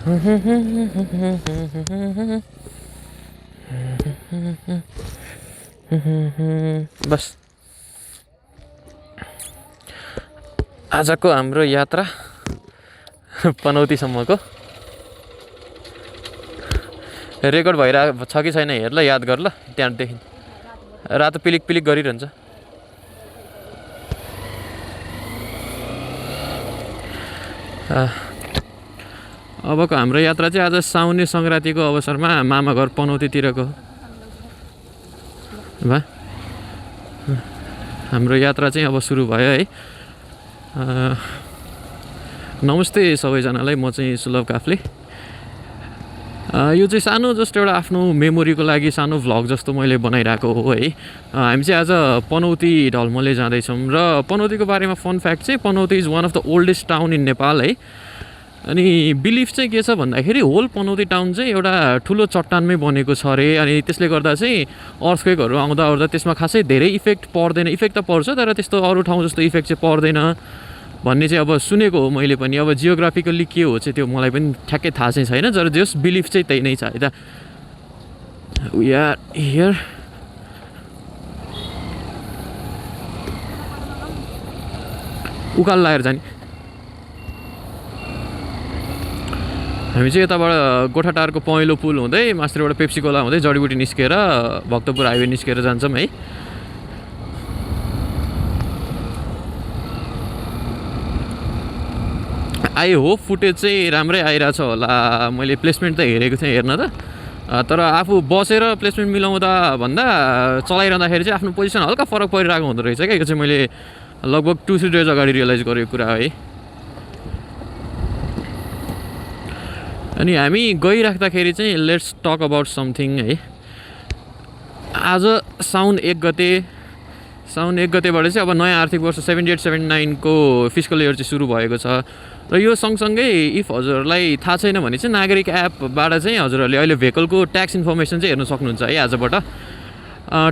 बस आजको हाम्रो यात्रा पनौतीसम्मको रेकर्ड भइरहेको छ कि छैन हेर ल, याद गर ल। त्यहाँदेखि रातो पिलिक पिलिक गरिरहन्छ। अबको हाम्रो यात्रा चाहिँ आज साउने सङ्क्रान्तिको अवसरमा मामा घर पनौतीतिरको भा हाम्रो यात्रा चाहिँ अब सुरु भयो है। नमस्ते सबैजनालाई, म चाहिँ सुलभ काफ्ले। यो चाहिँ सानो जस्तो एउटा आफ्नो मेमोरीको लागि सानो भ्लग जस्तो मैले बनाइरहेको हो है। हामी चाहिँ आज पनौती ढल्मले जाँदैछौँ र पनौतीको बारेमा फन फ्याक्ट चाहिँ Panauti is one of the oldest town in Nepal है। अनि बिलिफ चाहिँ के छ भन्दाखेरि होल पनौती टाउन चाहिँ एउटा ठुलो चट्टानमै बनेको छ अरे। अनि त्यसले गर्दा चाहिँ अर्थक्वेकहरू आउँदा ओर्दा त्यसमा खासै धेरै इफेक्ट पर्दैन। इफेक्ट त पर्छ तर त्यस्तो अरू ठाउँ जस्तो इफेक्ट चाहिँ पर्दैन भन्ने चाहिँ अब सुनेको हो मैले पनि। अब जियोग्राफिकल्ली के हो चाहिँ त्यो मलाई पनि ठ्याक्कै थाहा चाहिँ छैन, तर जस बिलिफ चाहिँ त्यही नै छ है त। We are here. उकालो लागेर जाने हामी चाहिँ यताबाट गोठाटारको पहेँलो पुल हुँदै मास्टरबाट पेप्सी कोला हुँदै जडीबुटी निस्केर भक्तपुर हाइवे निस्केर जान्छौँ है। आई होप फुटेज चाहिँ राम्रै आइरहेछ होला। मैले प्लेसमेन्ट त हेरेको थिएँ हेर्न त, तर आफू बसेर प्लेसमेन्ट मिलाउँदा भन्दा चलाइरहँदाखेरि चाहिँ आफ्नो पोजिसन हल्का फरक परिरहेको हुँदो रहेछ क्या। यो चाहिँ मैले लगभग 2-3 डेज अगाडि रियलाइज गरेको कुरा है। अनि हामी गइराख्दाखेरि चाहिँ लेट्स टक अबाउट समथिङ है। आज साउन 1 गतेबाट चाहिँ अब नयाँ आर्थिक वर्ष 78-79 को फिस्कल इयर चाहिँ सुरु भएको छ। र यो सँगसँगै इफ हजुरहरूलाई थाहा छैन भने चाहिँ नागरिक एपबाट चाहिँ हजुरहरूले अहिले भेहिकलको ट्याक्स इन्फर्मेसन चाहिँ हेर्न सक्नुहुन्छ है आजबाट।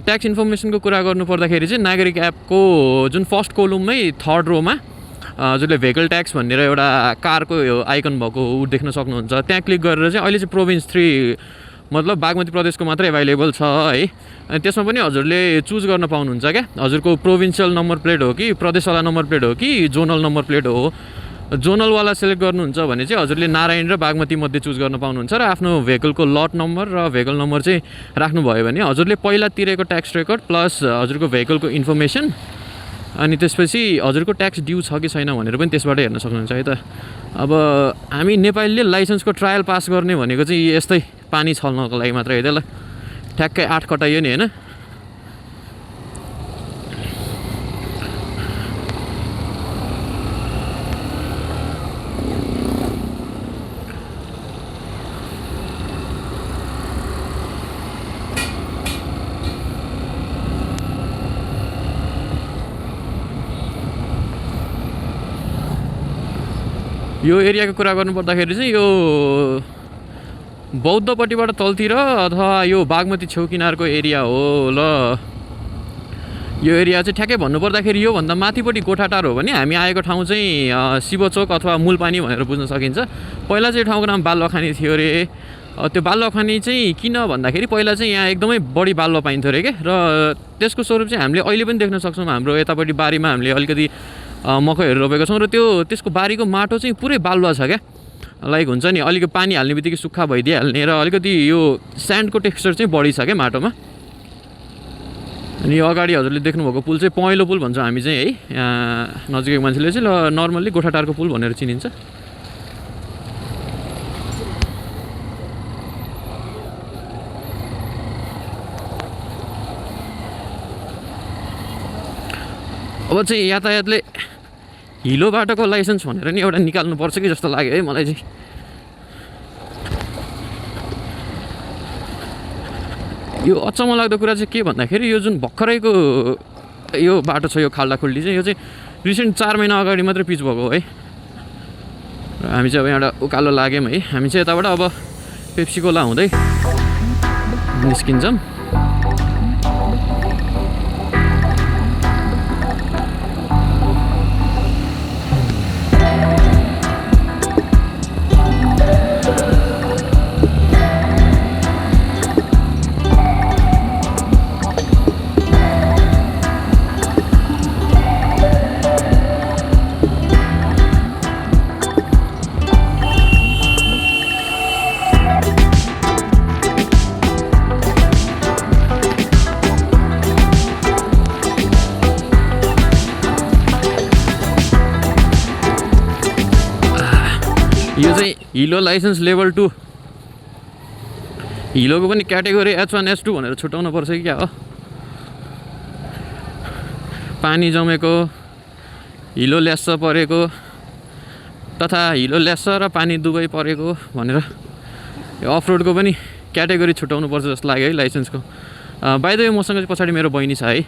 ट्याक्स इन्फर्मेसनको कुरा गर्नुपर्दाखेरि चाहिँ नागरिक एपको जुन फर्स्ट कोलुममै थर्ड रोमा हजुरले भेहिकल ट्याक्स भनेर एउटा कारको आइकन भएको ऊ देख्न सक्नुहुन्छ। त्यहाँ क्लिक गरेर चाहिँ अहिले चाहिँ प्रोभिन्स 3 मतलब बागमती प्रदेशको मात्रै एभाइलेबल छ है। अनि त्यसमा पनि हजुरले चुज गर्न पाउनुहुन्छ क्या, हजुरको प्रोभिन्सियल नम्बर प्लेट हो कि प्रदेशवाला नम्बर प्लेट हो कि जोनल नम्बर प्लेट हो। जोनलवाला सेलेक्ट गर्नुहुन्छ भने चाहिँ हजुरले नारायण र बागमती मध्ये चुज गर्न पाउनुहुन्छ र आफ्नो भेहिकलको लट नम्बर र भेहिकल नम्बर चाहिँ राख्नुभयो भने हजुरले पहिला तिरेको ट्याक्स रेकर्ड प्लस हजुरको भेहिकलको इन्फर्मेसन अनि त्यसपछि हजुरको ट्याक्स ड्यू छ कि छैन भनेर पनि त्यसबाट हेर्न सक्नुहुन्छ है त। अब हामी नेपालीले लाइसेन्सको ट्रायल पास गर्ने भनेको चाहिँ यस्तै पानी छल्नको लागि मात्रै है त। ल ठ्याक्कै 8 कटाइयो नि होइन। यो एरियाको कुरा गर्नुपर्दाखेरि चाहिँ यो बौद्धपट्टिबाट तलतिर अथवा यो बागमती छेउ किनारको एरिया हो ल। यो एरिया चाहिँ ठ्याक्कै भन्नुपर्दाखेरि योभन्दा माथिपट्टि गोठाटार हो भने हामी आएको ठाउँ चाहिँ शिवचोक अथवा मूलपानी भनेर बुझ्न सकिन्छ। पहिला चाहिँ ठाउँको नाम बालुवाखानी थियो अरे। त्यो बालुवाखानी चाहिँ किन भन्दाखेरि पहिला चाहिँ यहाँ एकदमै बढी बालुवा पाइन्थ्यो अरे क्या। र त्यसको स्वरूप चाहिँ हामीले अहिले पनि देख्न सक्छौँ। हाम्रो यतापट्टि बारीमा हामीले अलिकति मकैहरू रोपेको छौँ र त्यसको बारीको माटो चाहिँ पुरै बालुवा छ क्या। लाइक हुन्छ नि अलिकति पानी हाल्ने बित्तिकै सुक्खा भइदिइहाल्ने र अलिकति यो स्यान्डको टेक्स्चर चाहिँ बढी छ क्या माटोमा। अनि यो अगाडि हजुरले देख्नुभएको पुल चाहिँ पहेँलो पुल भन्छौँ हामी चाहिँ है। यहाँ नजिकैको मान्छेले चाहिँ नर्मल्ली गोठाटारको पुल भनेर चिनिन्छ। अब चाहिँ यातायातले हिलो बाटोको लाइसेन्स भनेर नि एउटा निकाल्नुपर्छ कि जस्तो लाग्यो है मलाई चाहिँ। यो अचम्म लाग्दो कुरा चाहिँ के भन्दाखेरि यो जुन भर्खरैको यो बाटो छ यो खाल्डाखुल्डी चाहिँ यो चाहिँ रिसेन्ट 4 महिना अगाडि मात्रै पिच भएको है। र हामी चाहिँ अब यहाँबाट उकालो लाग्यौँ है। हामी चाहिँ यताबाट अब पेप्सी कोला हुँदै निस्किन्छौँ। यो चाहिँ हिलो लाइसेन्स लेभल 2 हिलोको पनि क्याटेगोरी H1 H2 भनेर छुट्याउनु पर्छ कि क्या हो। पानी जमेको, हिलो ल्यास्स परेको तथा हिलो ल्यास्स र पानी दुवै परेको भनेर यो अफरोडको पनि क्याटेगोरी छुट्याउनु पर्छ जस्तो लाग्यो है लाइसेन्सको। बाइ द वे मसँग चाहिँ पछाडि मेरो बहिनी छ है।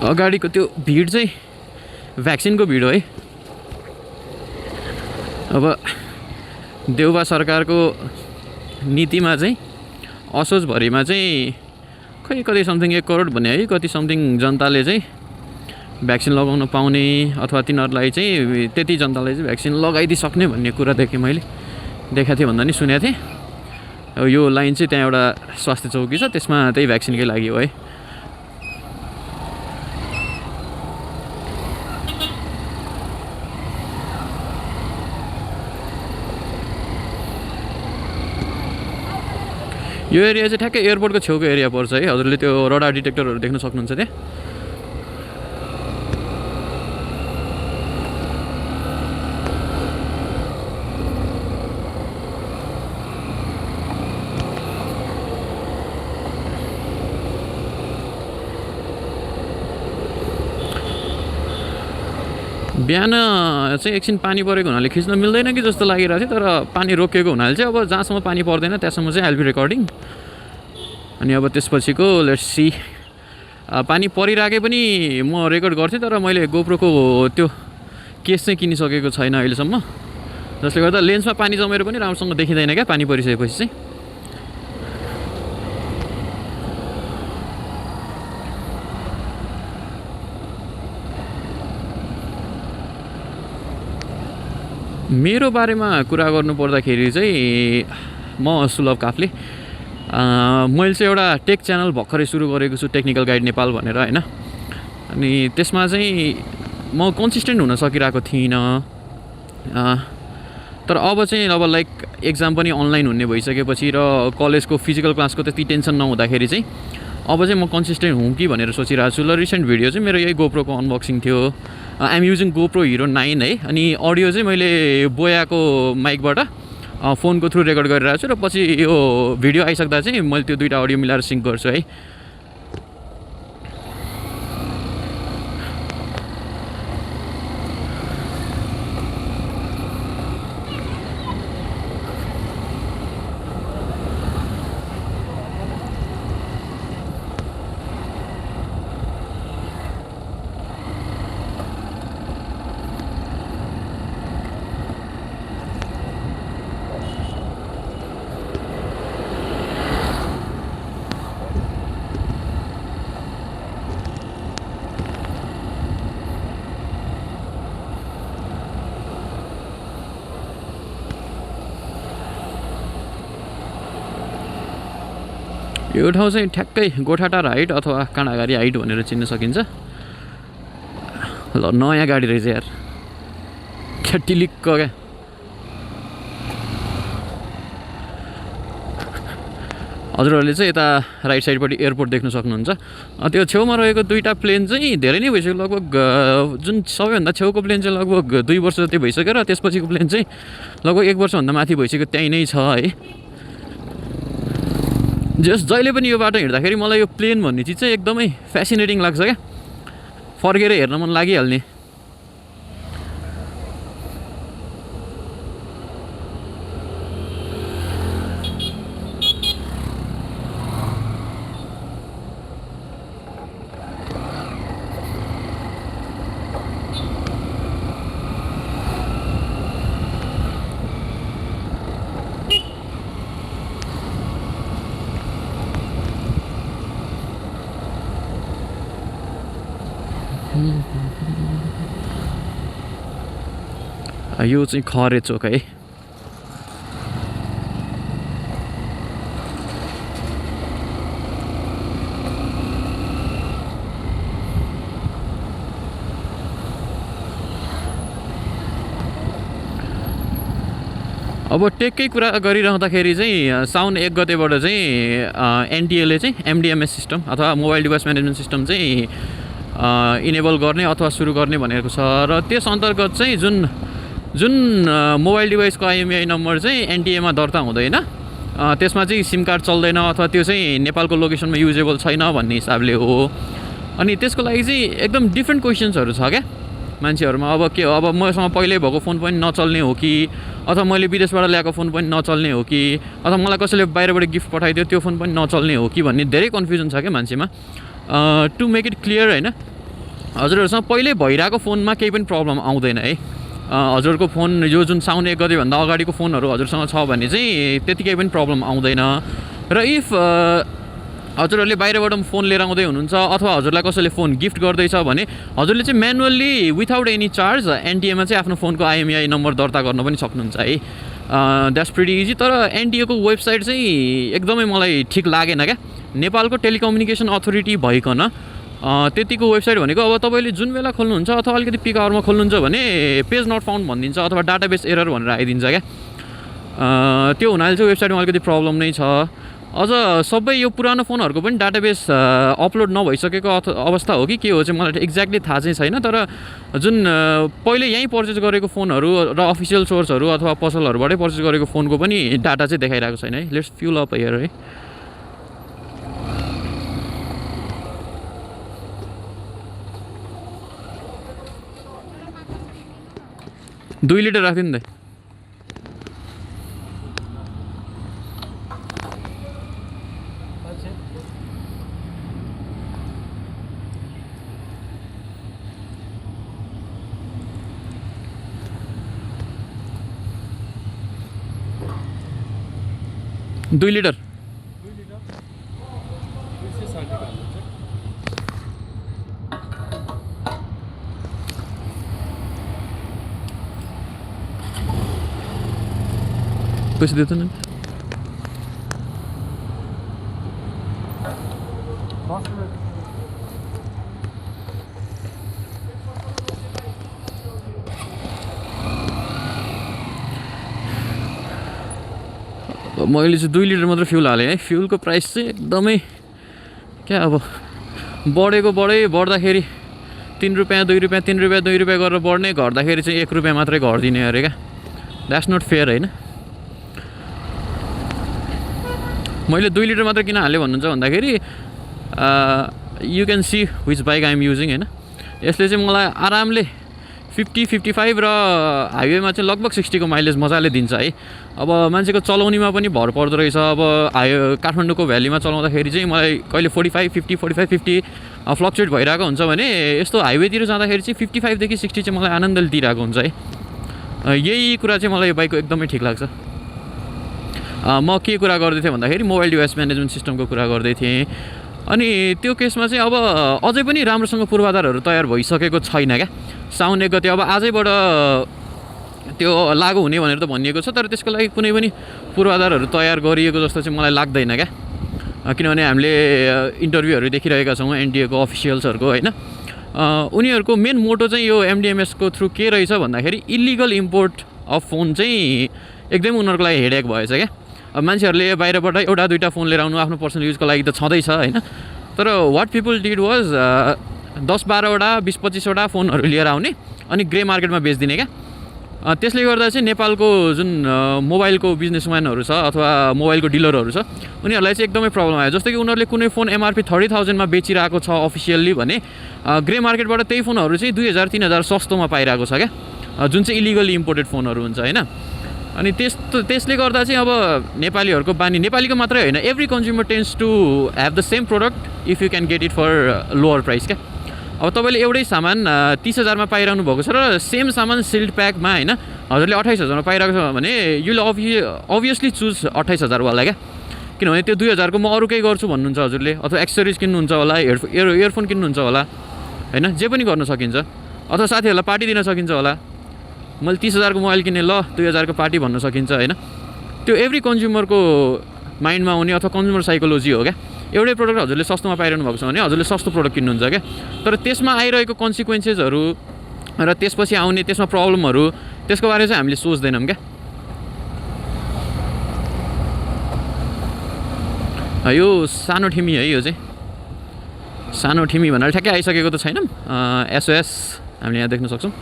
अगाडिको त्यो भिड चाहिँ भ्याक्सिनको भिड हो है। अब देउबा सरकारको नीतिमा चाहिँ असोजभरिमा चाहिँ खै कति समथिङ 1 करोड भने है, कति समथिङ जनताले चाहिँ भ्याक्सिन लगाउन पाउने अथवा तिनीहरूलाई चाहिँ त्यति जनतालाई चाहिँ भ्याक्सिन लगाइदिइसक्ने भन्ने कुरा देखेँ मैले। देखाएको थिएँ भन्दा नि सुनेको थिएँ। अब यो लाइन चाहिँ त्यहाँ एउटा स्वास्थ्य चौकी छ, त्यसमा त्यही भ्याक्सिनकै लागि हो है। यो एरिया चाहिँ ठ्याक्कै एयरपोर्टको छेउको एरिया पर्छ है। हजुरले त्यो रडार डिटेक्टरहरू देख्न सक्नुहुन्छ त्यहाँ। बिहान चाहिँ एकछिन पानी परेको हुनाले खिच्न मिल्दैन कि जस्तो लागिरहेको थियो, तर पानी रोकिएको हुनाले चाहिँ अब जहाँसम्म पानी पर्दैन त्यहाँसम्म चाहिँ आइल बी रेकर्डिङ। अनि अब त्यसपछिको लेट्स सी। पानी परिराखे पनि म रेकर्ड गर्थेँ, तर मैले गोप्रोको त्यो केस चाहिँ किनिसकेको छैन अहिलेसम्म, जसले गर्दा लेन्समा पानी जमेर पनि राम्रोसँग देखिँदैन क्या पानी परिसकेपछि चाहिँ। मेरो बारेमा कुरा गर्नुपर्दाखेरि चाहिँ म सुलभ काफले। मैले चाहिँ एउटा टेक च्यानल भर्खरै सुरु गरेको छु, टेक्निकल गाइड नेपाल भनेर होइन। अनि त्यसमा चाहिँ म कन्सिस्टेन्ट हुन सकिरहेको थिइनँ, तर अब चाहिँ अब लाइक एक्जाम पनि अनलाइन हुने भइसकेपछि र कलेजको फिजिकल क्लासको त्यति टेन्सन नहुँदाखेरि चाहिँ अब चाहिँ म कन्सिस्टेन्ट हुँ कि भनेर सोचिरहेको छु। ल रिसेन्ट भिडियो चाहिँ मेरो यही गोप्रोको अनबक्सिङ थियो। आइएम युजिङ गोप्रो हिरो 9 है। अनि अडियो चाहिँ मैले बोयाको माइकबाट फोनको थ्रु रेकर्ड गरिरहेको छु र पछि यो भिडियो आइसक्दा चाहिँ मैले त्यो दुईवटा अडियो मिलाएर सिङ्क गर्छु है। यो ठाउँ चाहिँ ठ्याक्कै गोठाटार हाइट अथवा काँडाघारी हाइट भनेर चिन्न सकिन्छ। ल नयाँ गाडी रहेछ यार, क्या टिलिक्क क्या। हजुरहरूले चाहिँ यता राइट साइडपट्टि एयरपोर्ट देख्न सक्नुहुन्छ। त्यो छेउमा रहेको दुईवटा प्लेन चाहिँ धेरै नै भइसक्यो, लगभग जुन सबैभन्दा छेउको प्लेन चाहिँ लगभग 2 वर्ष जति भइसक्यो र त्यसपछिको प्लेन चाहिँ लगभग 1 वर्षभन्दा माथि भइसक्यो, त्यहीँ नै छ है। जहिले पनि यो बाटो हिँड्दाखेरि मलाई यो प्लेन भन्ने चिज चाहिँ एकदमै फेसिनेटिङ लाग्छ क्या, फर्केर हेर्न मन लागिहाल्ने। यो चाहिँ खरे चोक है। अब टेककै कुरा गरिरहँदाखेरि चाहिँ साउन 1 गतेबाट चाहिँ एनटिएले चाहिँ एमडिएमएस सिस्टम अथवा मोबाइल डिभाइस म्यानेजमेन्ट सिस्टम चाहिँ इनेबल गर्ने अथवा सुरु गर्ने भनेको छ र त्यस अन्तर्गत चाहिँ जुन मोबाइल डिभाइसको आइएमआई नम्बर चाहिँ एनटिएमा दर्ता हुँदैन त्यसमा चाहिँ सिम कार्ड चल्दैन अथवा त्यो चाहिँ नेपालको लोकेसनमा युजेबल छैन भन्ने हिसाबले हो। अनि त्यसको लागि चाहिँ एकदम डिफ्रेन्ट क्वेसन्सहरू छ क्या मान्छेहरूमा। अब के हो, अब मसँग पहिल्यै भएको फोन पनि नचल्ने हो कि अथवा मैले विदेशबाट ल्याएको फोन पनि नचल्ने हो कि अथवा मलाई कसैले बाहिरबाट गिफ्ट पठाइदियो त्यो फोन पनि नचल्ने हो कि भन्ने धेरै कन्फ्युजन छ क्या मान्छेमा। टु मेक इट क्लियर होइन, हजुरहरूसँग पहिल्यै भइरहेको फोनमा केही पनि प्रब्लम आउँदैन है। हजुरको फोन यो जुन साउन 1 गतेभन्दा अगाडिको फोनहरू हजुरसँग छ भने चाहिँ त्यतिकै पनि प्रब्लम आउँदैन। र इफ हजुरहरूले बाहिरबाट फोन लिएर आउँदै हुनुहुन्छ अथवा हजुरलाई कसैले फोन गिफ्ट गर्दैछ भने हजुरले चाहिँ म्यानुअल्ली विथआउट एनी चार्ज एनटिएमा चाहिँ आफ्नो फोनको आइएमआई नम्बर दर्ता गर्न पनि सक्नुहुन्छ है। That's pretty easy. तर एनटिएको वेबसाइट चाहिँ एकदमै मलाई ठिक लागेन क्या। नेपालको टेलिकम्युनिकेसन अथोरिटी भइकन त्यतिको वेबसाइट भनेको अब तपाईँले जुन बेला खोल्नुहुन्छ अथवा अलिकति पिक आवरमा खोल्नुहुन्छ भने पेज नट फाउन्ड भनिदिन्छ अथवा डाटाबेस एरर भनेर आइदिन्छ क्या। त्यो हुनाले चाहिँ वेबसाइटमा अलिकति प्रब्लम नै छ। अझ सबै यो पुरानो फोनहरूको पनि डाटाबेस अपलोड नभइसकेको अवस्था हो कि के हो चाहिँ मलाई एक्ज्याक्टली थाहा चाहिँ छैन। तर जुन पहिले यहीँ पर्चेस गरेको फोनहरू र अफिसियल सोर्सहरू अथवा पसलहरूबाटै पर्चेस गरेको फोनको पनि डाटा चाहिँ देखाइरहेको छैन है। लेट्स फ्युल अप हियर है। दुई लिटर राख्थ्यो नि त। दुई लिटर पैसे देते ना। मैले चाहिँ 2 लिटर मात्र फ्युल हालेँ है। फ्युलको प्राइस चाहिँ एकदमै क्या अब बढ्दाखेरि 3 रुपियाँ 2 रुपियाँ 3 रुपियाँ 2 रुपियाँ गरेर बढ्ने, घट्दाखेरि चाहिँ 1 रुपियाँ मात्रै घटिदिने अरे क्या। द्याट्स नट फेयर होइन। मैले 2 लिटर मात्र किन हालेँ भन्नुहुन्छ भन्दाखेरि you can see which bike I am using होइन। यसले चाहिँ मलाई आरामले 50-55 र हाइवेमा चाहिँ लगभग 60 को माइलेज मजाले दिन्छ है। अब मान्छेको चलाउनेमा पनि भर पर्दो रहेछ। अब काठमाडौँको भ्यालीमा चलाउँदाखेरि चाहिँ मलाई कहिले 45-50 फ्लक्चुएट भइरहेको हुन्छ भने यस्तो हाइवेतिर जाँदाखेरि चाहिँ 55 देखि 60 चाहिँ मलाई आनन्दले दिइरहेको हुन्छ है। यही कुरा चाहिँ मलाई यो बाइकको एकदमै ठिक लाग्छ। म के कुरा गर्दै थिएँ भन्दाखेरि मोबाइल डिभाइस म्यानेजमेन्ट सिस्टमको कुरा गर्दै थिएँ। अनि त्यो केसमा चाहिँ अब अझै पनि राम्रोसँग पूर्वाधारहरू तयार भइसकेको छैन क्या। साउन 1 गते अब आजैबाट त्यो लागु हुने भनेर त भनिएको छ, तर त्यसको लागि कुनै पनि पूर्वाधारहरू तयार गरिएको जस्तो चाहिँ मलाई लाग्दैन क्या। किनभने हामीले इन्टरभ्यूहरू देखिरहेका छौँ एनटिएको अफिसियल्सहरूको होइन। उनीहरूको मेन मोटो चाहिँ यो एमडिएमएसको थ्रु के रहेछ भन्दाखेरि इलिगल इम्पोर्ट अफ फोन चाहिँ एकदमै उनीहरूको लागि हेडेक भएछ क्या। अब मान्छेहरूले बाहिरबाट एउटा दुईवटा फोन लिएर आउनु आफ्नो पर्सनल युजको लागि त छँदैछ होइन। तर वाट पिपल डिड वाज 10-12वटा 20-25वटा फोनहरू लिएर आउने अनि ग्रे मार्केटमा बेचिदिने क्या। त्यसले गर्दा चाहिँ नेपालको जुन मोबाइलको बिजनेसम्यानहरू छ अथवा मोबाइलको डिलरहरू छ उनीहरूलाई चाहिँ एकदमै प्रब्लम आयो। जस्तो कि उनीहरूले कुनै फोन एमआरपी 30,000 मा बेचिरहेको छ अफिसियल्ली भने ग्रे मार्केटबाट त्यही फोनहरू चाहिँ 2,000-3,000 सस्तोमा पाइरहेको छ क्या, जुन चाहिँ इलिगली इम्पोर्टेड फोनहरू हुन्छ होइन। अनि त्यसले गर्दा चाहिँ अब नेपालीहरूको बानी, नेपालीको मात्रै होइन, every consumer tends to have the same product if you can get it for lower price क्या। अब तपाईँले एउटै सामान 30,000 मा पाइरहनु भएको छ र सेम सामान सिल्ड प्याकमा होइन हजुरले 28,000 मा पाइरहेको छ भने युल अभियसली चुज 28,000 वाला क्या। किनभने त्यो 2,000 को म अरू केही गर्छु भन्नुहुन्छ हजुरले, अथवा एक्सेसरिज किन्नुहुन्छ होला, इयरफोन किन्नुहुन्छ होला होइन, जे पनि गर्न सकिन्छ। अथवा साथीहरूलाई पार्टी दिन सकिन्छ होला, मैले 30,000 को मोबाइल किनेँ ल 2,000 को पार्टी भन्न सकिन्छ होइन। त्यो एभ्री कन्ज्युमरको माइन्डमा आउने अथवा कन्ज्युमर साइकोलोजी हो क्या। एउटै प्रोडक्ट हजुरले सस्तोमा पाइरहनु भएको छ भने हजुरले सस्तो प्रोडक्ट किन्नुहुन्छ क्या। तर त्यसमा आइरहेको कन्सिक्वेन्सेसहरू र त्यसपछि आउने त्यसमा प्रब्लमहरू त्यसको बारे चाहिँ हामीले सोच्दैनौँ क्या। यो सानो ठिमी है, यो चाहिँ सानो ठिमी भनेर ठ्याक्कै आइसकेको त छैनौँ। एसओएस हामीले यहाँ देख्न सक्छौँ।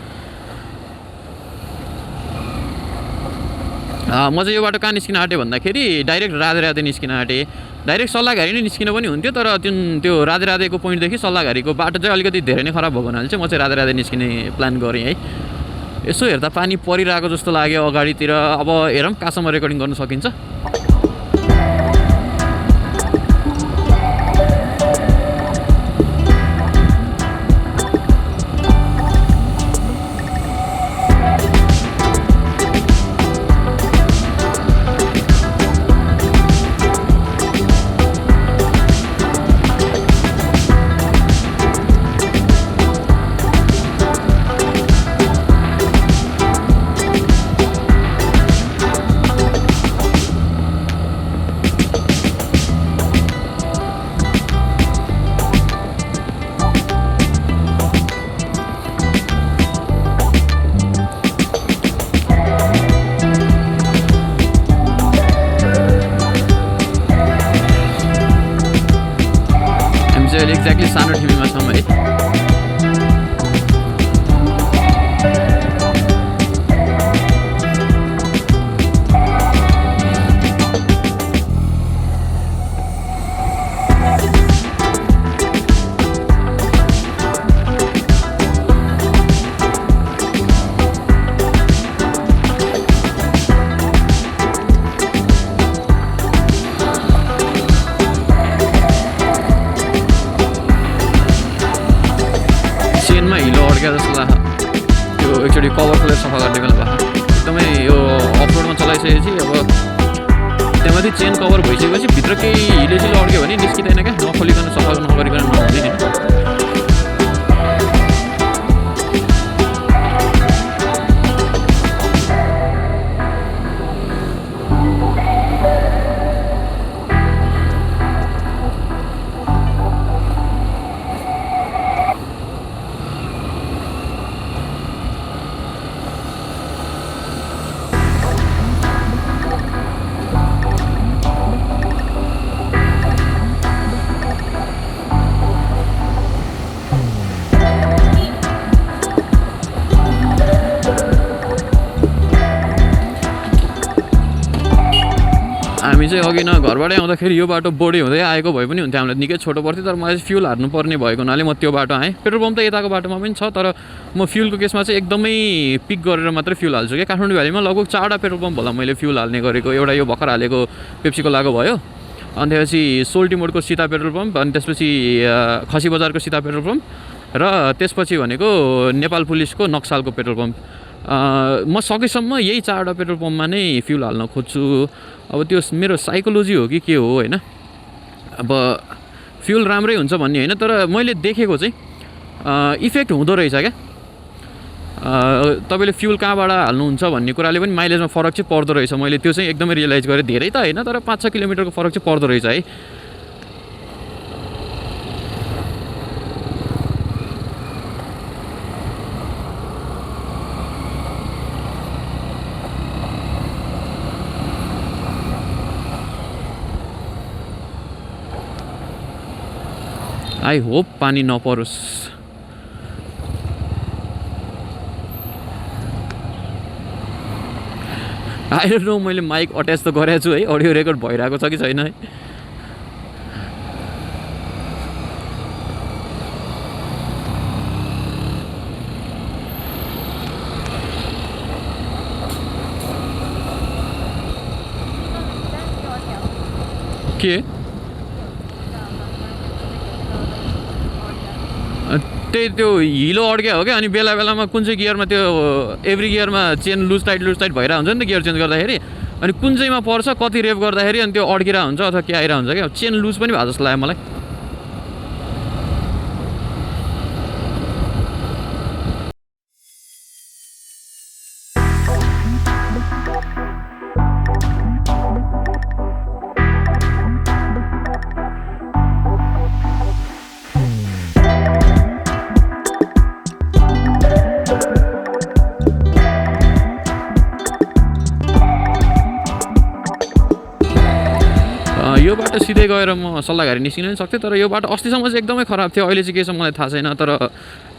म चाहिँ यो बाटो कहाँ निस्किन आँटेँ भन्दाखेरि डाइरेक्ट राधे निस्किन आँटेँ। डाइरेक्ट सल्लाहघारी नै निस्किन पनि हुन्थ्यो, तर त्यो राधेको पोइन्टदेखि सल्लाहघारीको बाटो चाहिँ अलिकति धेरै नै खराब भएको हुनाले चाहिँ म चाहिँ राधे निस्किने प्लान गरेँ है। यसो हेर्दा पानी परिरहेको जस्तो लाग्यो अगाडितिर। अब हेरौँ कहाँसम्म रेकर्डिङ गर्न सकिन्छ। एक्ज्याक्टली सानो ठिमीमा छौँ है। हिलो अड्क्या जस्तो लाग्छ। त्यो एकचोटि कभर खोलेर सफा गर्ने बेला भयो। एकदमै यो अफरोडमा चलाइसकेपछि अब त्यहाँमाथि चेन कभर भइसकेपछि भित्र केही हिलो अड्क्यो भने निस्किँदैन क्या, नखोलिकन सफा नगरिकन नहुँदैन। हामी चाहिँ अघि न घरबाटै आउँदाखेरि यो बाटो बोडी हुँदै आएको भए पनि हुन्थ्यो, हामीलाई निकै छोटो पर्थ्यो। तर मलाई फ्युल हार्नु पर्ने भएको हुनाले म त्यो बाटो आएँ। पेट्रोल पम्प त यताको बाटोमा पनि छ, तर म फ्युलको केसमा चाहिँ एकदमै पिक गरेर मात्रै फ्युल हाल्छु क्या। काठमाडौँ भ्यालीमा लगभग 4वटा पेट्रोल पम्प होला मैले फ्युल हाल्ने गरेको। एउटा यो भर्खर हालेको पेप्सीको लागु भयो, अनि त्यसपछि सोल्टी मोडको सीता पेट्रोल पम्प, अनि त्यसपछि खसी बजारको सीता पेट्रोल पम्प, र त्यसपछि भनेको नेपाल पुलिसको नक्सालको पेट्रोल पम्प। म सकेसम्म यही 4वटा पेट्रोल पम्पमा नै फ्युल हाल्न खोज्छु। अब त्यो मेरो साइकोलोजी हो कि के हो होइन। अब फ्युल राम्रै हुन्छ भन्ने होइन, तर मैले देखेको चाहिँ इफेक्ट हुँदो रहेछ क्या। तपाईँले फ्युल कहाँबाट हाल्नुहुन्छ भन्ने कुराले पनि माइलेजमा फरक चाहिँ पर्दो रहेछ। मैले त्यो चाहिँ एकदमै रियलाइज गरेँ। धेरै त होइन, तर 5-6 किलोमिटरको फरक चाहिँ पर्दो रहेछ है। आई होप पानी नपरोस्। आई डोन्ट नो मैले माइक अट्याच त गरेको छु है, अडियो रेकर्ड भइरहेको छ कि छैन है। के त्यही त्यो हिलो अड्क्या हो क्या। अनि बेला बेलामा कुन चाहिँ गियरमा त्यो एभ्री गियरमा चेन लुज टाइट भइरहेको हुन्छ नि त गियर चेन्ज गर्दाखेरि। अनि कुन चाहिँमा पर्छ कति रेप गर्दाखेरि अनि त्यो अड्किरहेको हुन्छ अथवा के आइरहेको हुन्छ क्या। चेन लुज पनि भएको जस्तो लाग्यो मलाई। यो बाटो सिधै गएर म सल्लाहघारी निस्किन पनि सक्थेँ, तर यो बाटो अस्तिसम्म चाहिँ एकदमै खराब थियो। अहिले चाहिँ के छ मलाई थाहा छैन, तर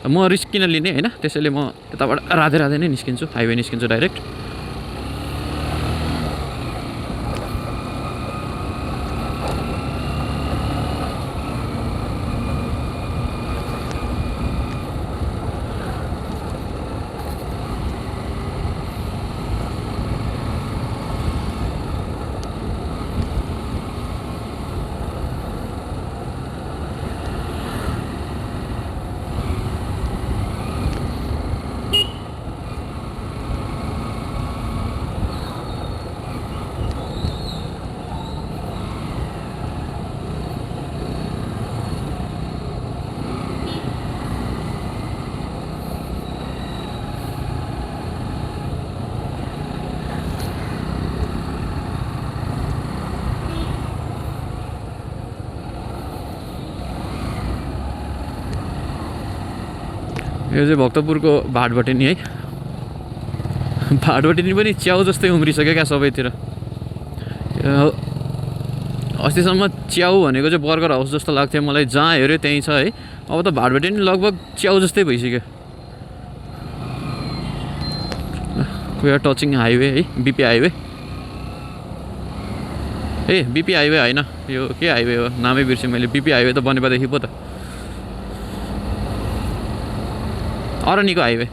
म रिस्क किन लिने होइन, त्यसैले म यताबाट राधे राधे नै निस्किन्छु, हाइवे निस्किन्छु डाइरेक्ट। यो चाहिँ भक्तपुरको भाटबटेनी है। भाटबटेनी पनि च्याउ जस्तै उम्रिसक्यो क्या सबैतिर। अस्तिसम्म च्याउ भनेको चाहिँ बर्गर हाउस जस्तो लाग्थ्यो मलाई, जहाँ हेऱ्यो त्यहीँ छ है। अब त भाटबटेनी लगभग च्याउ जस्तै भइसक्यो। वी आर टचिङ हाइवे है, बिपी हाइवे। ए बिपी हाइवे होइन, यो के हाइवे हो नामै बिर्सेँ मैले। बिपी हाइवे त बनेपादेखि पो त अरनिको हाइवे।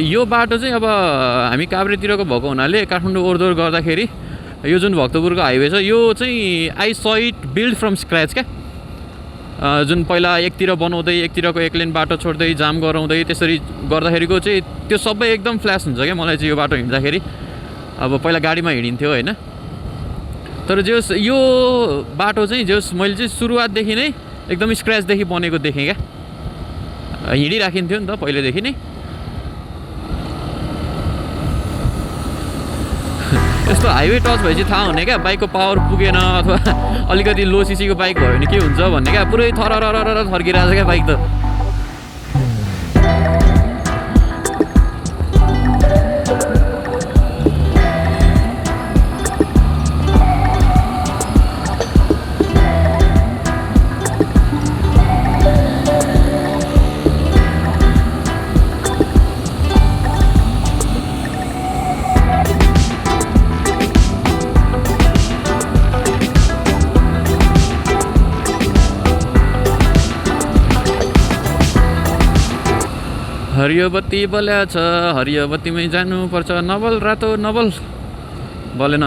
यो बाटो चाहिँ अब हामी काभ्रेतिरको भएको हुनाले काठमाडौँ ओहोरदोहोर गर्दाखेरि यो जुन भक्तपुरको हाइवे छ यो चाहिँ आई स इट बिल्ड फ्रम स्क्रैच क्या। जुन पहिला एकतिर बनाउँदै एकतिरको एक लेन बाटो छोड्दै जाम गराउँदै त्यसरी गर्दाखेरिको चाहिँ त्यो सबै एकदम फ्ल्यास हुन्छ क्या। मलाई चाहिँ यो बाटो हिँड्दाखेरि अब पहिला गाडीमा हिँडिन्थ्यो होइन, तर जस यो बाटो चाहिँ जस मैले चाहिँ सुरुवातदेखि नै एकदम स्क्रैचदेखि बनेको देखेँ क्या। हिँडिराखिन्थ्यो नि त पहिलेदेखि नै। यस्तो हाइवे टच भएपछि थाहा हुने क्या, बाइकको पावर पुगेन अथवा अलिकति लो सिसीको बाइक भयो भने के हुन्छ भन्ने क्या। पुरै थरररर थर्किरहेको छ क्या बाइक त। हरियो बत्ती बल्या छ, हरियो बत्तीमै जानुपर्छ, नबल रातो नबल बलेन।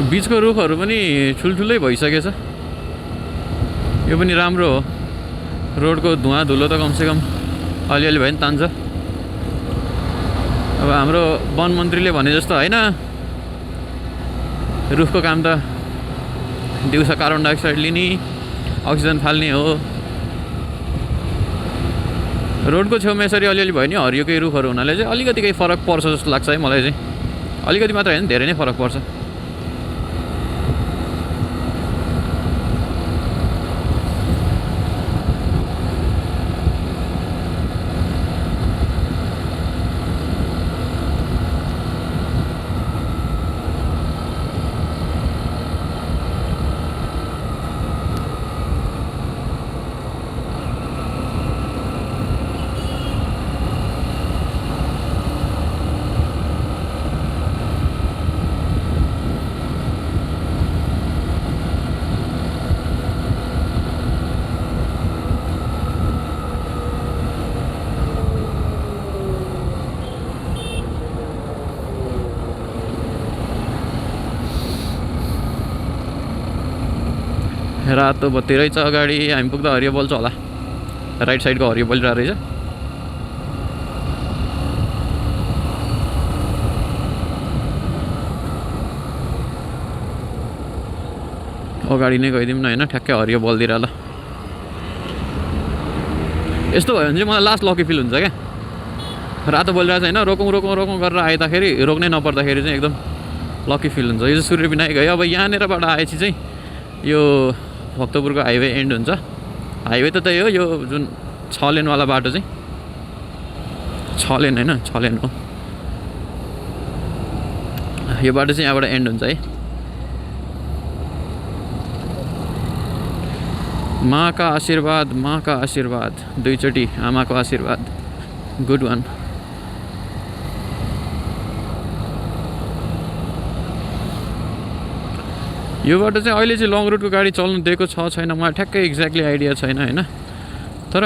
बीचको रुखहरू पनि ठुल्ठुलै भइसकेछ। यो पनि राम्रो हो, रोडको धुवा धुलो त कमसेकम अलिअलि भए पनि तान्छ। अब हाम्रो वन मन्त्रीले भने जस्तो होइन, रुखको काम त दिउँसो कार्बन डाइअक्साइड लिने अक्सिजन फाल्ने हो। रोडको छेउमा यसरी अलिअलि भयो नि हरियोकै रुखहरू हुनाले चाहिँ अलिकति केही फरक पर्छ जस्तो लाग्छ है मलाई चाहिँ। अलिकति मात्र होइन, धेरै नै फरक पर्छ। रातो बत्ती रहेछ अगाडि। हामी पुग्दा हरियो बल्छ होला। राइट साइडको हरियो बलिरहेको रहेछ। अगाडि नै गइदिउँ न होइन, ठ्याक्कै हरियो बल्दिएर ल। यस्तो भयो भने चाहिँ मलाई लास्ट लकी फिल हुन्छ क्या। रातो बलिरहेको छ होइन, रोकौँ रोकौँ रोकौँ गरेर आइदाखेरि रोक्नै नपर्दाखेरि चाहिँ एकदम लकी फिल हुन्छ। यो चाहिँ सूर्य विनायक है। अब यहाँनिरबाट आएपछि चाहिँ यो भक्तपुरको हाइवे एन्ड हुन्छ। हाइवे त त्यही हो, यो जुन 6 लेनवाला बाटो चाहिँ 6 लेन होइन, 6 लेन हो। यो बाटो चाहिँ यहाँबाट एन्ड हुन्छ है। माँका आशीर्वाद, माँका आशीर्वाद, दुईचोटि आमाको आशीर्वाद। Good one. यो बाटो चाहिँ अहिले चाहिँ लङ रुटको गाडी चल्नु दिएको छ छैन मलाई ठ्याक्कै एक्ज्याक्टली आइडिया छैन होइन। तर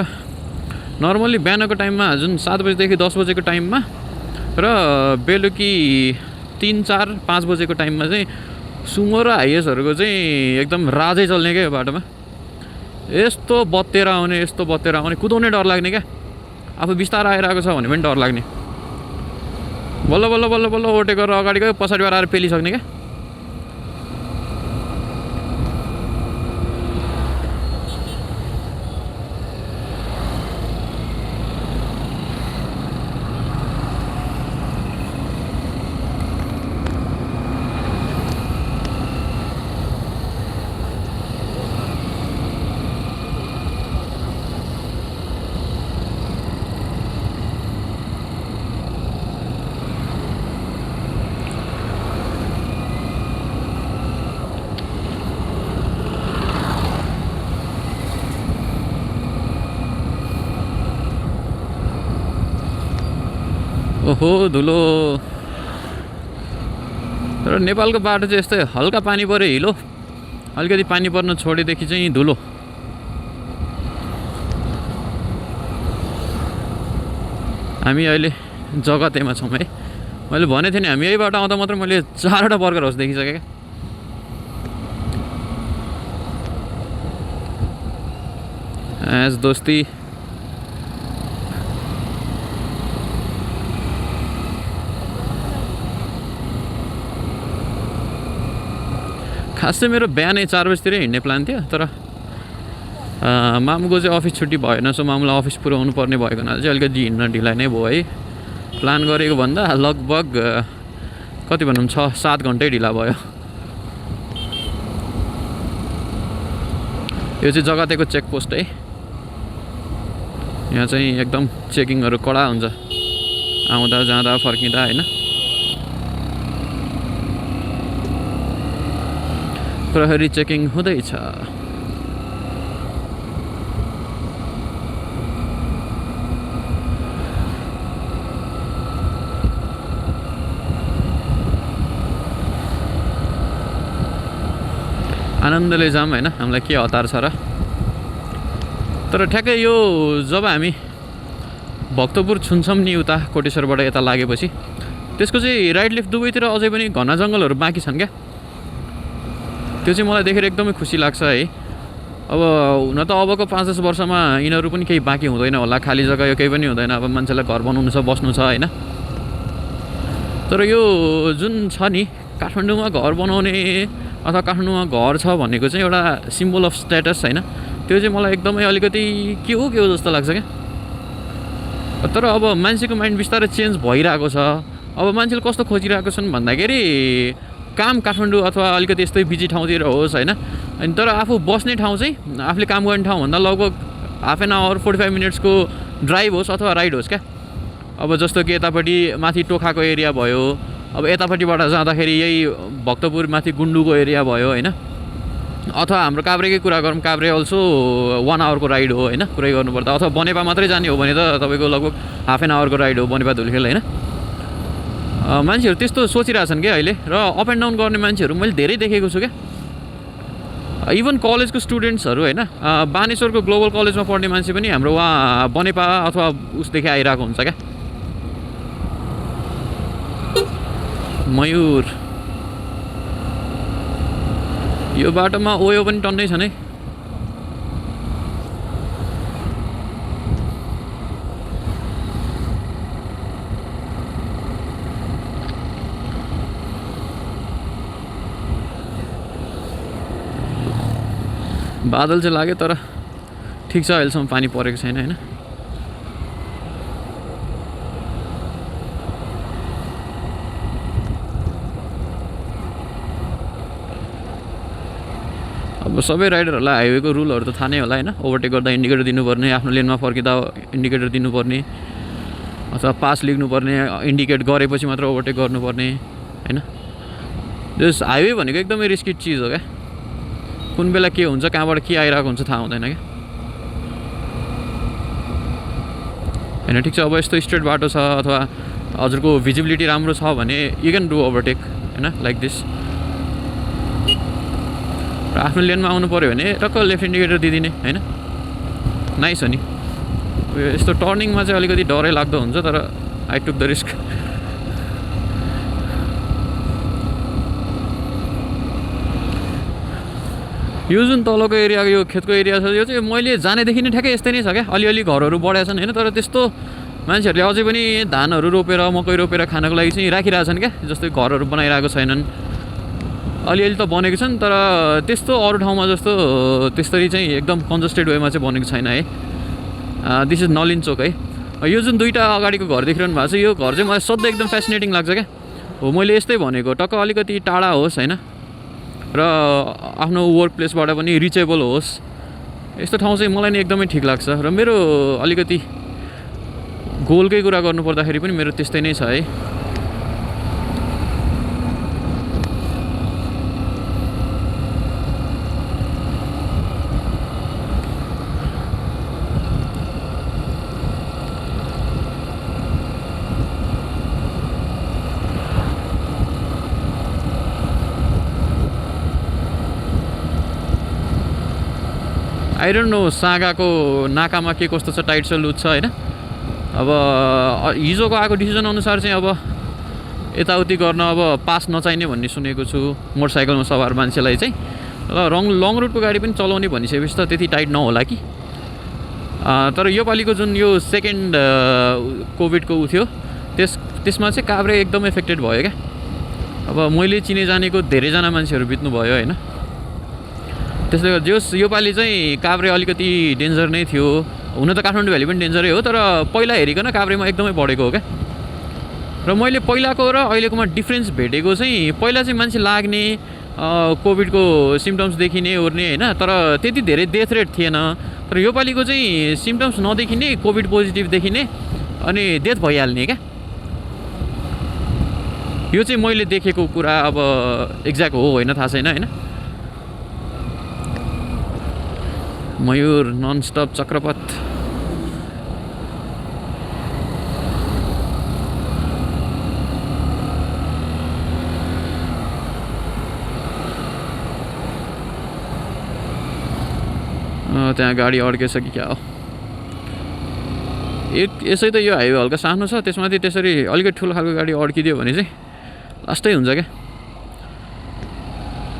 नर्मल्ली बिहानको टाइममा जुन 7 बजेदेखि 10 बजेको टाइममा र बेलुकी 3, 4, 5 बजेको टाइममा चाहिँ सुमो र हाइएसहरूको चाहिँ एकदम राजै चल्ने क्या यो बाटोमा। यस्तो बत्तेर आउने कुदाउने डर लाग्ने क्या। आफू बिस्तार आइरहेको छ भने पनि डर लाग्ने। बल्ल बल्ल बल्ल बल्ल ओटे गरेर अगाडि गयो, पछाडिबाट आएर पेलिसक्ने क्या। ओहो धुलो। तर नेपालको बाटो चाहिँ यस्तै, हल्का पानी पऱ्यो हिलो, अलिकति पानी पर्न छोडेदेखि चाहिँ धुलो। हामी अहिले जगतेमा छौँ है। मैले भनेको थिएँ नि हामी यही बाटो आउँदा मात्र मैले 4वटा बर्गर हाउस देखिसकेँ क्या। एज दोस्ती खास चाहिँ मेरो बिहानै 4 बजीतिर हिँड्ने प्लान थियो। तर मामुको चाहिँ अफिस छुट्टी भएन, सो मामुलाई अफिस पुऱ्याउनु पर्ने भएको हुनाले चाहिँ अलिकति हिँड्न ढिलाइ नै भयो है। प्लान गरेको भन्दा लगभग कति भनौँ 6-7 घन्टै ढिला भयो। यो चाहिँ जगतेको चेकपोस्ट है। यहाँ चाहिँ एकदम चेकिङहरू कडा हुन्छ, आउँदा जाँदा फर्किँदा होइन। प्रहरी चेकिङ हुँदैछ। आनन्दले जाम होइन, हामीलाई के हतार छ र। तर ठ्याक्कै यो जब हामी भक्तपुर छुन्छौँ नि उता कोटेश्वरबाट यता लागेपछि त्यसको चाहिँ राइट लेफ्ट दुवैतिर अझै पनि घना जङ्गलहरू बाँकी छन् क्या। त्यो चाहिँ मलाई देखेर एकदमै खुसी लाग्छ है। अब हुन त अबको 5-10 वर्षमा यिनीहरू पनि केही बाँकी हुँदैन होला, खाली जग्गा यो केही पनि हुँदैन। अब मान्छेलाई घर बनाउनु छ, बस्नु छ होइन। तर यो जुन छ नि काठमाडौँमा घर बनाउने अथवा काठमाडौँमा घर छ भनेको चाहिँ एउटा सिम्बल अफ स्ट्याटस होइन। त्यो चाहिँ मलाई एकदमै अलिकति के हो जस्तो लाग्छ क्या। तर अब मान्छेको माइन्ड बिस्तारै चेन्ज भइरहेको छ। अब मान्छेले कस्तो खोजिरहेको छन् भन्दाखेरि काम काठमाडौँ अथवा अलिकति यस्तै बिजी ठाउँतिर होस् होइन। अनि तर आफू बस्ने ठाउँ चाहिँ आफूले काम गर्ने ठाउँभन्दा लगभग हाफ एन आवर 45 मिनट्सको ड्राइभ होस् अथवा राइड होस् क्या। अब जस्तो कि यतापट्टि माथि टोखाको एरिया भयो, अब यतापट्टिबाट जाँदाखेरि यही भक्तपुर माथि गुन्डुको एरिया भयो होइन। अथवा हाम्रो काभ्रेकै कुरा गरौँ, काभ्रे अल्सो 1 आवरको राइड हो होइन कुरै गर्नुपर्दा। अथवा बनेपा मात्रै जाने हो भने त तपाईँको लगभग हाफ एन आवरको राइड हो बनेपा धुलिखेल होइन। मान्छेहरू त्यस्तो सोचिरहेछन् क्या अहिले। र अप एन्ड डाउन गर्ने मान्छेहरू मैले धेरै देखेको छु क्या। इभन कलेजको स्टुडेन्ट्सहरू होइन, बानेश्वरको ग्लोबल कलेजमा पढ्ने मान्छे पनि हाम्रो वहाँ बनेपा अथवा उसदेखि आइरहेको हुन्छ क्या। मयूर यो बाटोमा ओयो पनि टन्नै छ नै। बादल चाहिँ लाग्यो तर ठिक छ अहिलेसम्म पानी परेको छैन हैन। अब सबै राइडरहरूलाई हाइवेको रुलहरू त थाहा नै होला हैन। ओभरटेक गर्दा इन्डिकेटर दिनुपर्ने, आफ्नो लेनमा फर्किँदा इन्डिकेटर दिनुपर्ने, अथवा पास लेख्नुपर्ने, इन्डिकेट गरेपछि मात्र ओभरटेक गर्नुपर्ने हैन। जस हाइवे भनेको एकदमै रिस्की चिज हो क्या। कुन बेला के हुन्छ, कहाँबाट के आइरहेको हुन्छ थाहा हुँदैन क्या हैन। ठिक छ, अब यस्तो स्ट्रेट बाटो छ अथवा हजुरको भिजिबिलिटी राम्रो छ भने यु क्यान डु ओभरटेक हैन, लाइक दिस। र आफ्नो लेनमा आउनु पऱ्यो भने टक्क लेफ्ट इन्डिकेटर दिदिने हैन, नाइस हो नि। यस्तो टर्निङमा चाहिँ अलिकति डरै लाग्दो हुन्छ तर आई टुक द रिस्क। यो जुन तलको एरिया, यो खेतको एरिया छ, यो चाहिँ मैले जानेदेखि नै ठ्याक्कै यस्तै नै छ क्या। अलिअलि घरहरू बढाएका छन् हैन, तर त्यस्तो मान्छेहरूले अझै पनि धानहरू रोपेर मकै रोपेर खानको लागि चाहिँ राखिरहेछन् क्या। जस्तै घरहरू बनाइरहेको छैनन्, अलिअलि त बनेको छन् तर त्यस्तो अरू ठाउँमा जस्तो त्यसरी चाहिँ एकदम कन्जस्टेड वेमा चाहिँ बनेको छैन है। दिस इज नलिन चोक है। यो जुन दुईवटा अगाडिको घर देखिरहनु भएको छ, यो घर चाहिँ मलाई सधैँ एकदम फेसिनेटिङ लाग्छ क्या। हो मैले यस्तै भनेको, टक्क अलिकति टाढा होस् हैन र आफ्नो वर्क प्लेसबाट पनि रिचेबल होस्, यस्तो ठाउँ चाहिँ मलाई नि एकदमै ठिक लाग्छ। र मेरो अलिकति गोलकै कुरा गर्नुपर्दाखेरि पनि मेरो त्यस्तै नै छ है। आई डोन्ट नो सागाको नाकामा के कस्तो छ, टाइट छ लुज छ हैन। अब हिजोको आएको डिसिजन अनुसार चाहिँ अब यताउति गर्न अब पास नचाहिने भन्ने सुनेको छु मोटरसाइकलमा सवार मान्छेलाई चाहिँ। र लङ रुटको गाडी पनि चलाउने भनिसकेपछि त त्यति टाइट नहोला कि। तर यो पालिको जुन यो सेकेन्ड कोभिडको उ थियो त्यसमा चाहिँ काभ्रे एकदम एफेक्टेड भयो क्या। अब मैले चिने जानेको धेरैजना मान्छेहरू बित्नु भयो हैन। त्यसले गर्दा जोस् योपालि चाहिँ काभ्रे अलिकति डेन्जर नै थियो। हुन त काठमाडौँ भ्याली पनि डेन्जरै हो, तर पहिला हेरिकन काभ्रेमा एकदमै बढेको हो क्या। र मैले पहिलाको र अहिलेकोमा डिफ्रेन्स भेटेको चाहिँ, पहिला चाहिँ मान्छे लाग्ने कोभिडको सिम्टम्स देखिने ओर्ने हैन, तर त्यति धेरै डेथ रेट थिएन। तर योपालिको चाहिँ सिम्टम्स नदेखिने, कोभिड पोजिटिभ देखिने अनि डेथ भइहाल्ने क्या। यो चाहिँ मैले देखेको कुरा, अब एक्ज्याक्ट हो होइन थाहा छैन हैन। मयूर ननस्टप चक्रपथ। त्यहाँ गाडी अड्केछ कि क्या हो। यसै त यो हाइवे हल्का सानो छ, त्यसमाथि त्यसरी अलिकति ठुलो खालको गाडी अड्किदियो भने चाहिँ लास्टै हुन्छ क्या।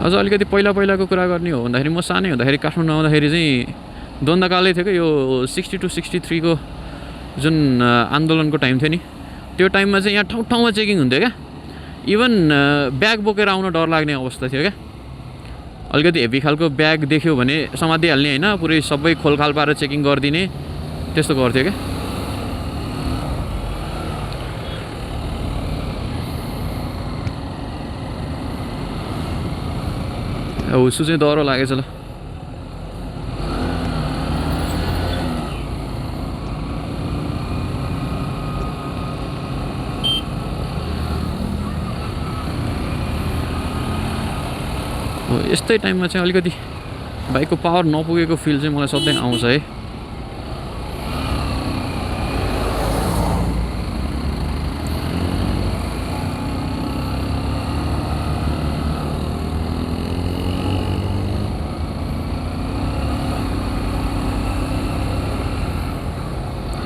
अझ अलिकति पहिलाको कुरा गर्ने हो भन्दाखेरि, म सानै हुँदाखेरि काठमाडौँ आउँदाखेरि चाहिँ द्वन्द्वकालै थियो क्या। यो 60 to 63 को जुन आन्दोलनको टाइम थियो नि, त्यो टाइममा चाहिँ यहाँ ठाउँमा चेकिङ हुन्थ्यो क्या। इभन ब्याग बोकेर आउन डर लाग्ने अवस्था थियो क्या। अलिकति हेभी खालको ब्याग देख्यो भने समातिहाल्ने हैन, पुरै सबै खोलखाल पारेर चेकिङ गरिदिने, त्यस्तो गर्थ्यो क्या। उसु चाहिँ डह्रो लागेछ ल। यस्तै टाइममा चाहिँ अलिकति बाइकको पावर नपुगेको फिल चाहिँ मलाई सधैँ आउँछ है।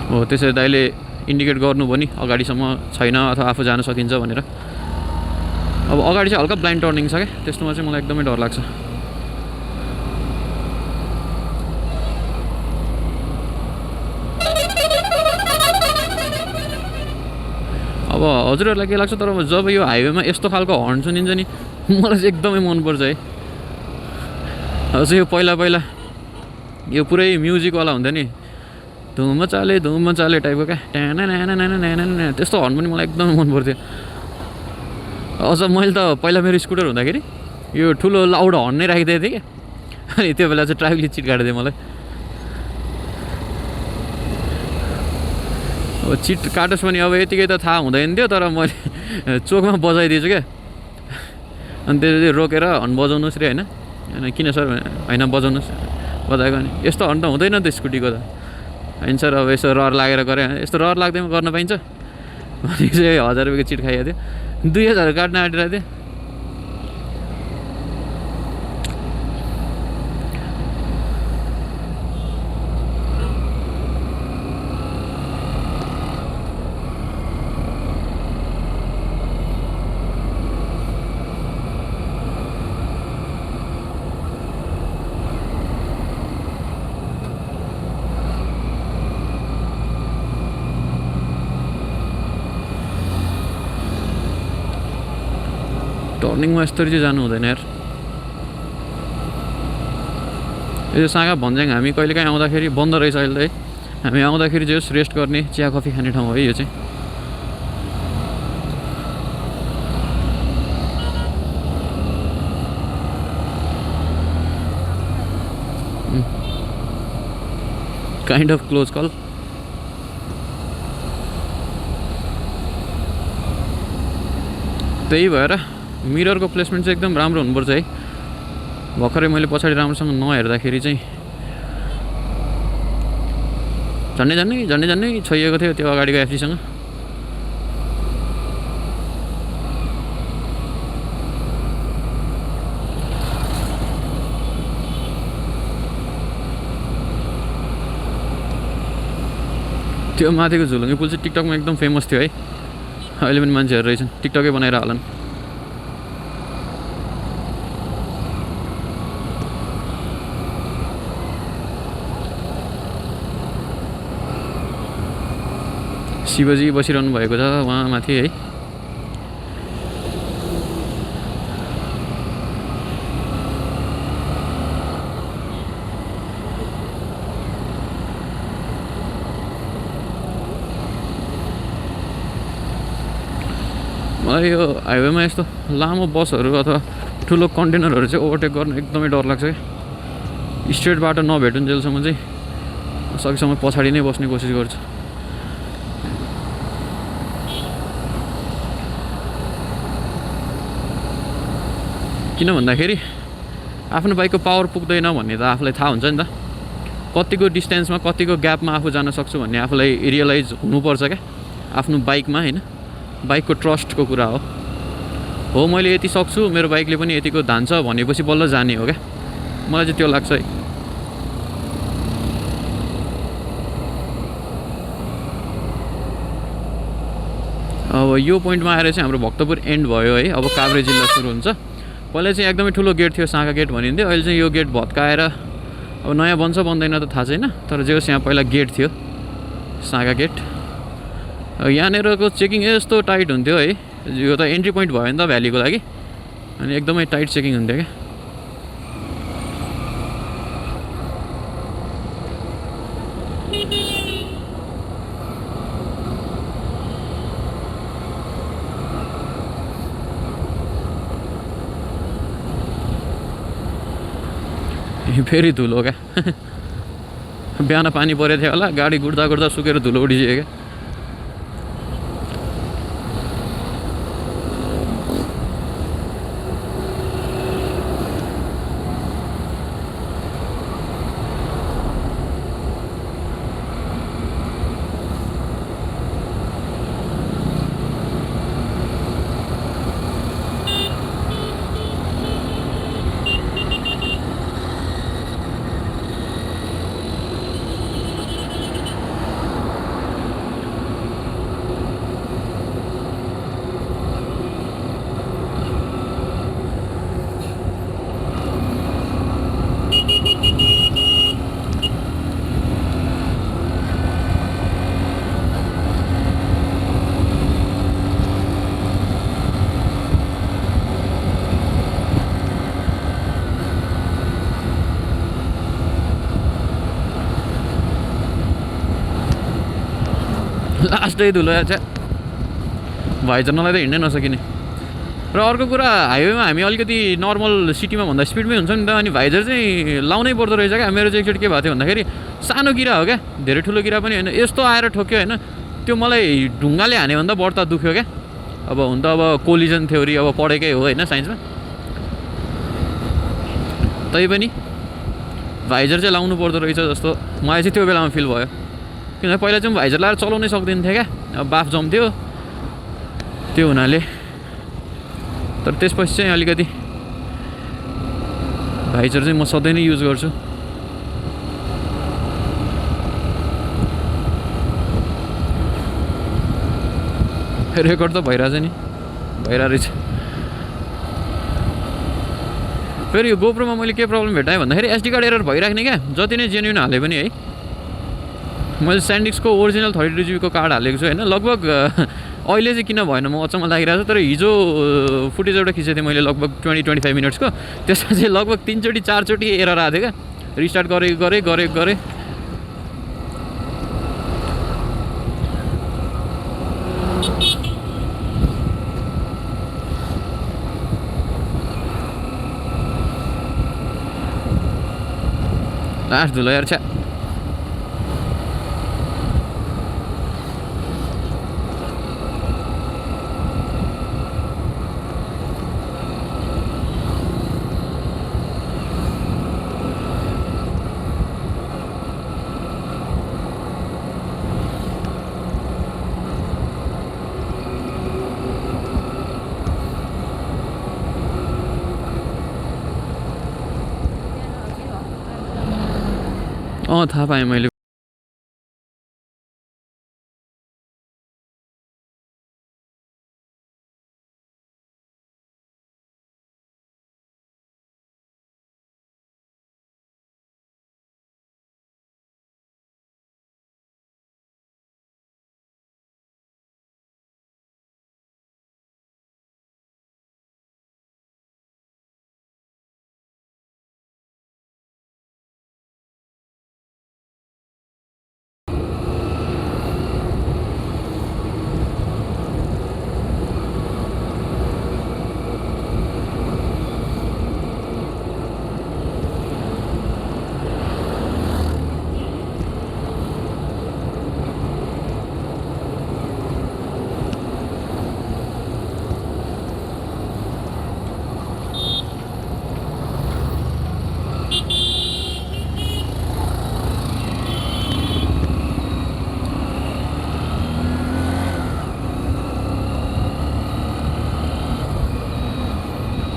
हो त्यसरी दाइले इन्डिकेट गर्नु भयो नि अगाडिसम्म छैन अथवा आफू जान सकिन्छ भनेर। अब अगाडि चाहिँ हल्का ब्लाइन्ड टर्निङ छ क्या, त्यस्तोमा चाहिँ मलाई एकदमै डर लाग्छ। अब हजुरहरूलाई के लाग्छ, तर जब यो हाइवेमा यस्तो खालको हर्न सुनिन्छ नि, मलाई चाहिँ एकदमै मनपर्छ है। अझै यो पहिला यो पुरै म्युजिकवाला हुन्थ्यो नि, धुम चाले टाइपको क्या, ट्याना त्यस्तो हर्न पनि मलाई एकदमै मन पर्थ्यो। अझ मैले त पहिला मेरो स्कुटर हुँदाखेरि यो ठुलो लाउड हर्न नै राखिदिएको थिएँ क्या, अनि त्यो बेला चाहिँ ट्राफिकले चिट काटिदियो मलाई। अब चिट काटोस् पनि अब यतिकै त थाहा हुँदैन थियो, तर मैले चोकमा बजाइदिएछु क्या। अनि त्यसपछि रोकेर हर्न बजाउनुहोस् रे होइन, किन सर होइन बजाउनुहोस्, बजाएको नि यस्तो हर्न त हुँदैन त स्कुटीको त होइन सर, अब यसो रहर लागेर गरेँ, यस्तो रहर लाग्दैमा गर्न पाइन्छ भने चाहिँ 1000 रुपियाँको चिट खाइएको थियो, 2000 काट्न आँटिरहेको थियो। टर्निङमा यस्तरी चाहिँ जानु हुँदैन यार। यो सागा भन्ज्याङ हामी कहिलेकाहीँ आउँदाखेरि बन्द रहेछ अहिले त है, हामी आउँदाखेरि चाहिँ रेस्ट गर्ने चिया कफी खाने ठाउँ हो यो चाहिँ। Kind of close call. त्यही भएर मिररको प्लेसमेन्ट चाहिँ एकदम राम्रो हुनुपर्छ है। भर्खरै मैले पछाडि राम्रोसँग नहेर्दाखेरि चाहिँ झन्डै छोइएको थियो त्यो अगाडिको एफसीसँग। त्यो माथिको झुलुङ्गे पुल चाहिँ टिकटकमा एकदम फेमस थियो है, अहिले पनि मान्छेहरू रहेछन् टिकटकै बनाएर हालन्। शिवजी बसिरहनु भएको छ उहाँ माथि है। मलाई यो हाइवेमा यस्तो लामो बसहरू अथवा ठुलो कन्टेनरहरू चाहिँ ओभरटेक गर्न एकदमै डर लाग्छ क्या। स्ट्रेट बाटो नभेटुन्जेलसम्म चाहिँ सकेसम्म पछाडि नै बस्ने कोसिस गर्छु। किन भन्दाखेरि आफ्नो बाइकको पावर पुग्दैन भन्ने त आफूलाई थाहा हुन्छ नि त, कतिको डिस्टेन्समा कतिको ग्यापमा आफू जान सक्छु भन्ने आफूलाई रियलाइज हुनुपर्छ क्या आफ्नो बाइकमा होइन। बाइकको ट्रस्टको कुरा हो मैले यति सक्छु, मेरो बाइकले पनि यतिको धान्छ भनेपछि बल्ल जाने हो क्या, मलाई चाहिँ त्यो लाग्छ है। अब यो पोइन्टमा आएर चाहिँ हाम्रो भक्तपुर एन्ड भयो है। अब काभ्रे जिल्ला सुरु हुन्छ। पहिला चाहिँ एकदमै ठुलो गेट थियो, साँगा गेट भनिन्थ्यो, अहिले चाहिँ यो गेट भत्काएर अब नयाँ बन्छ बन्दैन त थाहा छैन, तर जे होस् यहाँ पहिला गेट थियो साँगा गेट। यहाँनिरको चेकिङ यस्तो टाइट हुन्थ्यो है, यो त एन्ट्री पोइन्ट भयो नि त भ्यालीको लागि, अनि एकदमै टाइट चेकिङ हुन्थ्यो क्या। फेरि धुलो क्या बिहान पानी परेको थियो होला, गाडी गुड्दा सुकेर धुलो उडिसक्यो क्या। लास्टै धुलो छ भाइजनलाई त हिँड्नै नसकिने। र अर्को कुरा हाइवेमा हामी अलिकति नर्मल सिटीमा भन्दा स्पिडमै हुन्छ नि त, अनि भाइजर चाहिँ लाउनै पर्दो रहेछ क्या। मेरो चाहिँ एकचोटि के भएको थियो भन्दाखेरि सानो किरा हो क्या, धेरै ठुलो किरा पनि होइन, यस्तो आएर ठोक्यो होइन, त्यो मलाई ढुङ्गाले हान्यो भन्दा बढ्ता दुख्यो क्या। अब हुन त अब कोलिजन थ्योरी अब पढेकै हो होइन साइन्समा, तैपनि भाइजर चाहिँ लाउनु पर्दो रहेछ जस्तो मलाई चाहिँ त्यो बेलामा फिल भयो। किनभने पहिला चाहिँ भाइजर लाएर चलाउनै सक्दैन थिएँ क्या, अब बाफ जम्थ्यो त्यो हुनाले। तर त्यसपछि चाहिँ अलिकति भाइजर चाहिँ म सधैँ नै युज गर्छु। रेकर्ड त भइरहेछ नि, भइरहेछ। फेरि यो गोप्रोमा मैले के प्रब्लम भेटाएँ भन्दाखेरि एसडी कार्ड एरर भइराख्ने क्या, जति नै जेन्युन हाले पनि है। मैले स्यान्डिक्सको ओरिजिनल 32 GB कार्ड हालेको छु होइन, लगभग अहिले चाहिँ किन भएन म अचम्म लागिरहेको छ। तर हिजो फुटेज एउटा खिचेको थिएँ मैले लगभग 20-25 मिनट्सको, त्यसमा चाहिँ लगभग 3 4 चोटि एरर आएको थियो क्या। रिस्टार्ट गरेँ लास्ट धुलो यार छ्या। थाहा पाएँ मैले।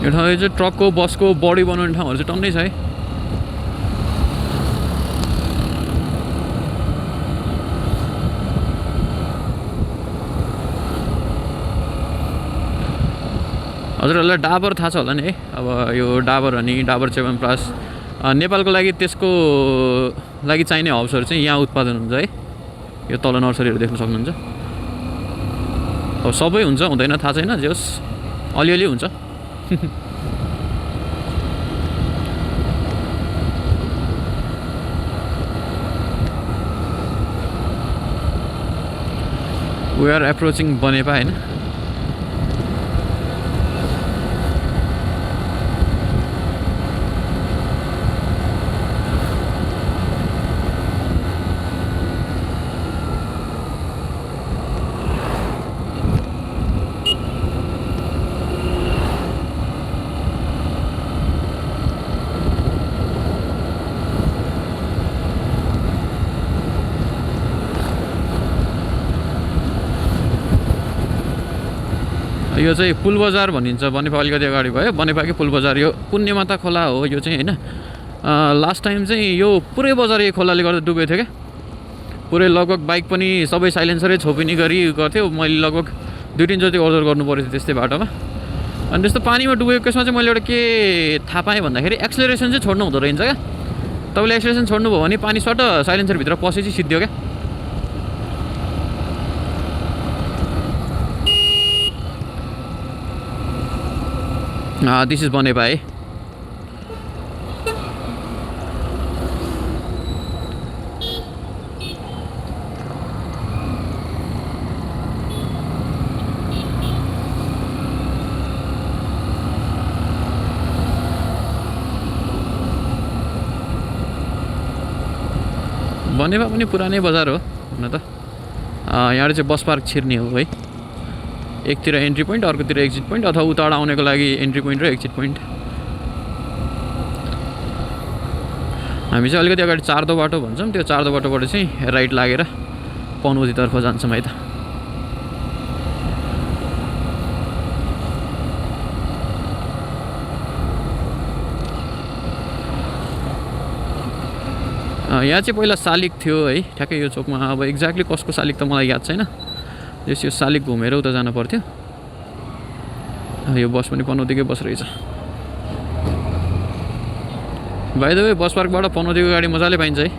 यो ठाउँ चाहिँ ट्रकको बसको बडी बनाउने ठाउँहरू चाहिँ टन्नै छ है। हजुरहरूलाई डाबर थाहा छ होला नि है। अब यो डाबर अनि डाबर च्यवनप्रास नेपालको लागि त्यसको लागि चाहिने हब्सहरू चाहिँ यहाँ उत्पादन हुन्छ है। यो तल नर्सरीहरू देख्न सक्नुहुन्छ। अब सबै हुन्छ हुँदैन थाहा छैन, जे होस् अलिअलि हुन्छ। We are approaching बनेपा हैन। यो चाहिँ पुल बजार भनिन्छ, बनेपा अलिकति अगाडि भयो। बनेपाकै पुल बजार यो पुण्यमाता खोला हो यो चाहिँ हैन। लास्ट टाइम चाहिँ यो पुरै बजार यो खोलाले गर्दा डुबेको थियो क्या। पुरै लगभग बाइक पनि सबै साइलेन्सरै छोपिने गरी गर्थ्यो। मैले लगभग 2-3 चोटि अर्डर गर्नु परेको थियो त्यस्तै बाटोमा। अनि त्यस्तो पानीमा डुबेको केसमा चाहिँ मैले एउटा के थाहा पाएँ भन्दाखेरि एक्सेलरेसन चाहिँ छोड्नु हुँदो रहेछ क्या। तपाईँले एक्सेलरेसन छोड्नुभयो भने पानी सट साइलेन्सरभित्र पसेपछि सिद्धियो क्या। दिस इज बनेपा है। धनेपा पनि पुरानै बजार हो हुन त। यहाँ चाहिँ बस पार्क छिर्ने हो है, एकतिर एन्ट्री पोइन्ट अर्कोतिर एक्जिट पोइन्ट अथवा उताबाट आउनेको लागि एन्ट्री पोइन्ट र एक्जिट पोइन्ट। हामी चाहिँ अलिकति अगाडि चारदो बाटो भन्छौँ, त्यो चारदो बाटोबाट चाहिँ राइट लागेर पनौतीतर्फ जान्छौँ है त। यहाँ चाहिँ पहिला शालिग थियो है, ठ्याक्कै यो चोकमा। अब एक्ज्याक्टली कसको शालिग त मलाई याद छैन, जस यो शालिग घुमेर उता जानु पर्थ्यो। यो बस पनि पनौतीकै बस रहेछ। बाइ द वे बस पार्कबाट पनौतीको गाडी मजाले पाइन्छ है।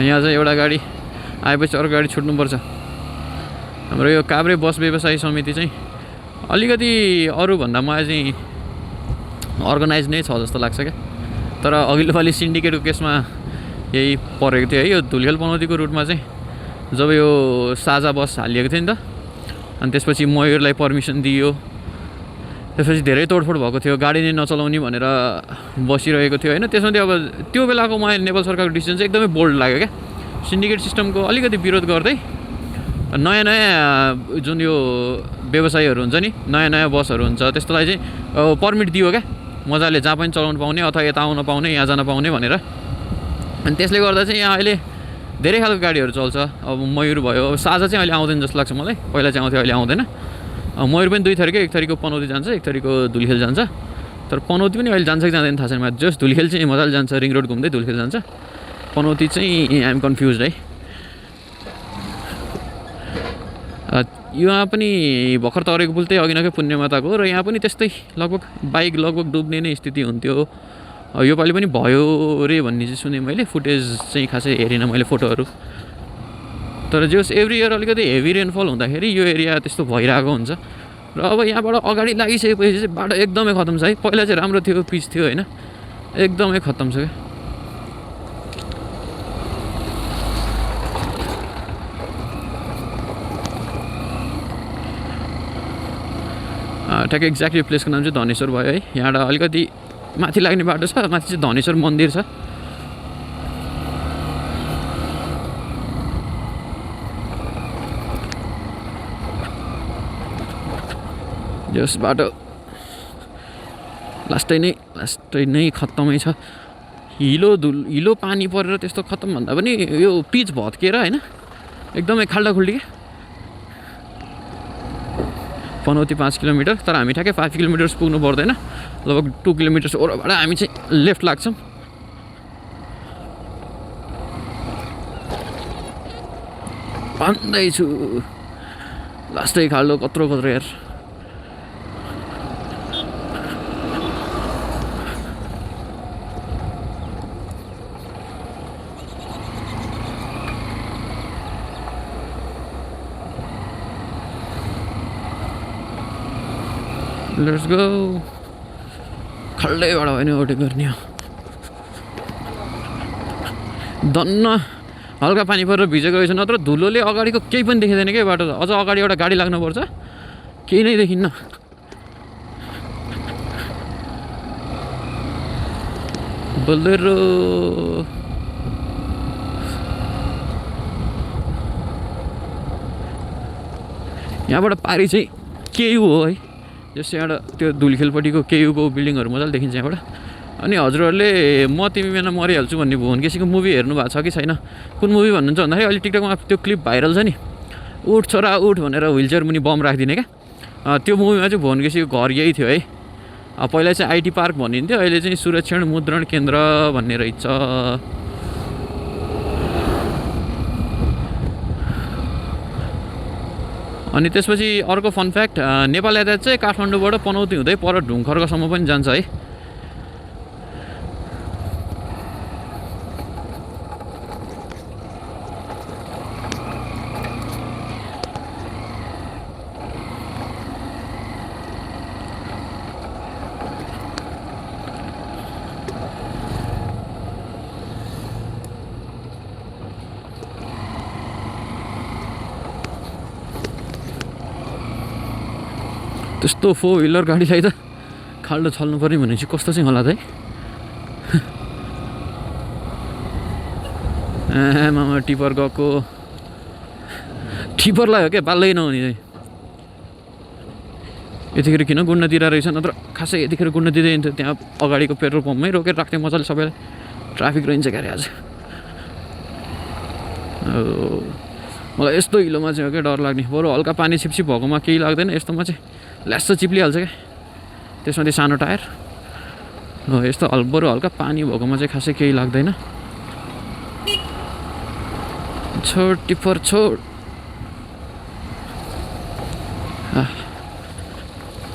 यहाँ चाहिँ एउटा गाडी आएपछि अर्को गाडी छुट्नुपर्छ। हाम्रो यो काभ्रे बस व्यवसायी समिति चाहिँ अलिकति अरूभन्दा मलाई चाहिँ अर्गनाइज नै छ जस्तो लाग्छ क्या। तर अघिल्लो पालि सिन्डिकेटको केसमा यही परेको थियो है, यो धुलिखेल पनौतीको रुटमा चाहिँ जब यो साझा बस हालिएको थियो नि त, अनि त्यसपछि मयूरलाई पर्मिसन दियो, त्यसपछि धेरै तोडफोड भएको थियो, गाडी नै नचलाउने भनेर बसिरहेको थियो होइन। त्यसमा चाहिँ अब त्यो बेलाको मलाई नेपाल सरकारको डिसिजन चाहिँ एकदमै बोल्ड लाग्यो क्या। सिन्डिकेट सिस्टमको अलिकति विरोध गर्दै नयाँ नयाँ जुन यो व्यवसायीहरू हुन्छ नि, नयाँ नयाँ बसहरू हुन्छ, त्यस्तोलाई चाहिँ पर्मिट दियो क्या, मजाले जहाँ पनि चलाउनु पाउने अथवा यता आउन पाउने यहाँ जान पाउने भनेर। अनि त्यसले गर्दा चाहिँ यहाँ अहिले धेरै खालको गाडीहरू चल्छ। अब मयूर भयो, अब साझा चाहिँ अहिले आउँदैन जस्तो लाग्छ मलाई, पहिला चाहिँ आउँथ्यो अहिले आउँदैन। मयूर पनि दुई थरीकै, एक थरीको पनौती जान्छ, एक थरीको धुलिखेल जान्छ। तर पनौती पनि अहिले जान्छ कि जाँदैन थाहा छैन मलाई, जस्ट धुलिखेल चाहिँ मजाले जान्छ, रिङ रोड घुम्दै धुलिखेल जान्छ। पनौती चाहिँ आइएम कन्फ्युज है। यहाँ पनि भर्खर तरेको पुल त्यही अघिनकै पुण्यमाताको हो र यहाँ पनि त्यस्तै लगभग बाइक लगभग डुब्ने नै स्थिति हुन्थ्यो। योपालि पनि भयो रे भन्ने चाहिँ सुने मैले, फुटेज चाहिँ खासै हेरिनँ मैले फोटोहरू। तर जस एभ्री इयर अलिकति हेभी रेनफल हुँदाखेरि यो एरिया त्यस्तो भइरहेको हुन्छ। र अब यहाँबाट अगाडि लागिसकेपछि चाहिँ बाटो एकदमै खत्तम छ है। पहिला चाहिँ राम्रो थियो, पिच थियो होइन, एकदमै खत्तम छ क्या। ठ्याक्कै एक्ज्याक्टली प्लेसको नाम चाहिँ धनेश्वर भयो है। यहाँबाट अलिकति माथि लाग्ने बाटो छ, माथि चाहिँ धनेश्वर मन्दिर छ। यस बाटो लास्टै नै खत्तमै छ। हिलो पानी परेर त्यस्तो खत्तम भन्दा पनि यो पिच भत्केर होइन, एकदमै खाल्डाखुल्डी क्या। पनौती 5 किलोमिटर, तर हामी ठ्याक्कै 5 किलोमिटर्स पुग्नु पर्दैन, लगभग 2 किलोमिटर्स ओरबाट हामी चाहिँ लेफ्ट लाग्छौँ। भन्दैछु लास्टै खाल्डो कत्रो यार। Let's go. खाल्डैबाट होइन ओभरटेक गर्ने हो। धन्न हल्का पानी परेर भिजेको रहेछ, नत्र धुलोले अगाडिको केही पनि देखिँदैन क्या बाटो। अझ अगाडि एउटा गाडी लाग्नुपर्छ, केही नै देखिन्न। बोलेरो यहाँबाट पारी चाहिँ केयु हो है, जस्तै एउटा त्यो धुलिखेलपट्टिको केयुको बिल्डिङहरू मजाले देखिन्छ यहाँबाट। अनि हजुरहरूले म तिमी बिना मरिहाल्छु भन्ने भुवन केसीको मुभी हेर्नु भएको छ कि छैन? कुन मुभी भन्नुहुन्छ भन्दाखेरि अहिले टिकटकमा त्यो क्लिप भाइरल छ नि, उठ छोरा उठ भनेर व्हिलचेयर मुनि बम राखिदिने क्या। त्यो मुभीमा चाहिँ भुवन केसीको घर यही थियो है। पहिला चाहिँ आइटी पार्क भनिन्थ्यो, अहिले चाहिँ सुरक्षण मुद्रण केन्द्र भन्ने रहेछ। अनि त्यसपछि अर्को फन फ्याक्ट, नेपाल यातायात चाहिँ काठमाडौँबाट पनौती हुँदै पर ढुङखर्कसम्म पनि जान्छ है। त्यस्तो 4 व्हिलर गाडीलाई त खाल्डो छल्नु पर्ने भनेपछि कस्तो चाहिँ होला त है। मामा टिपर गएको, टिपरलाई हो क्या बाल्दै नहुने चाहिँ। यतिखेर किन गुड्नतिर रहेछ, नत्र खासै यतिखेर गुड्न दिँदैन थियो। त्यहाँ अगाडिको पेट्रोल पम्पमै रोकेर राख्थेँ मजाले सबैलाई। ट्राफिक रहन्छ क्यारे आज। मलाई यस्तो हिलोमा चाहिँ हो क्या डर लाग्ने। बरु हल्का पानी छिपछिप भएकोमा केही लाग्दैन, यस्तोमा चाहिँ ल्यास्स चिप्लिहाल्छ क्या। त्यसमा त्यो सानो टायर हो, यस्तो बरु हल्का पानी भएकोमा चाहिँ खासै केही लाग्दैन। छोड टिपर छोड।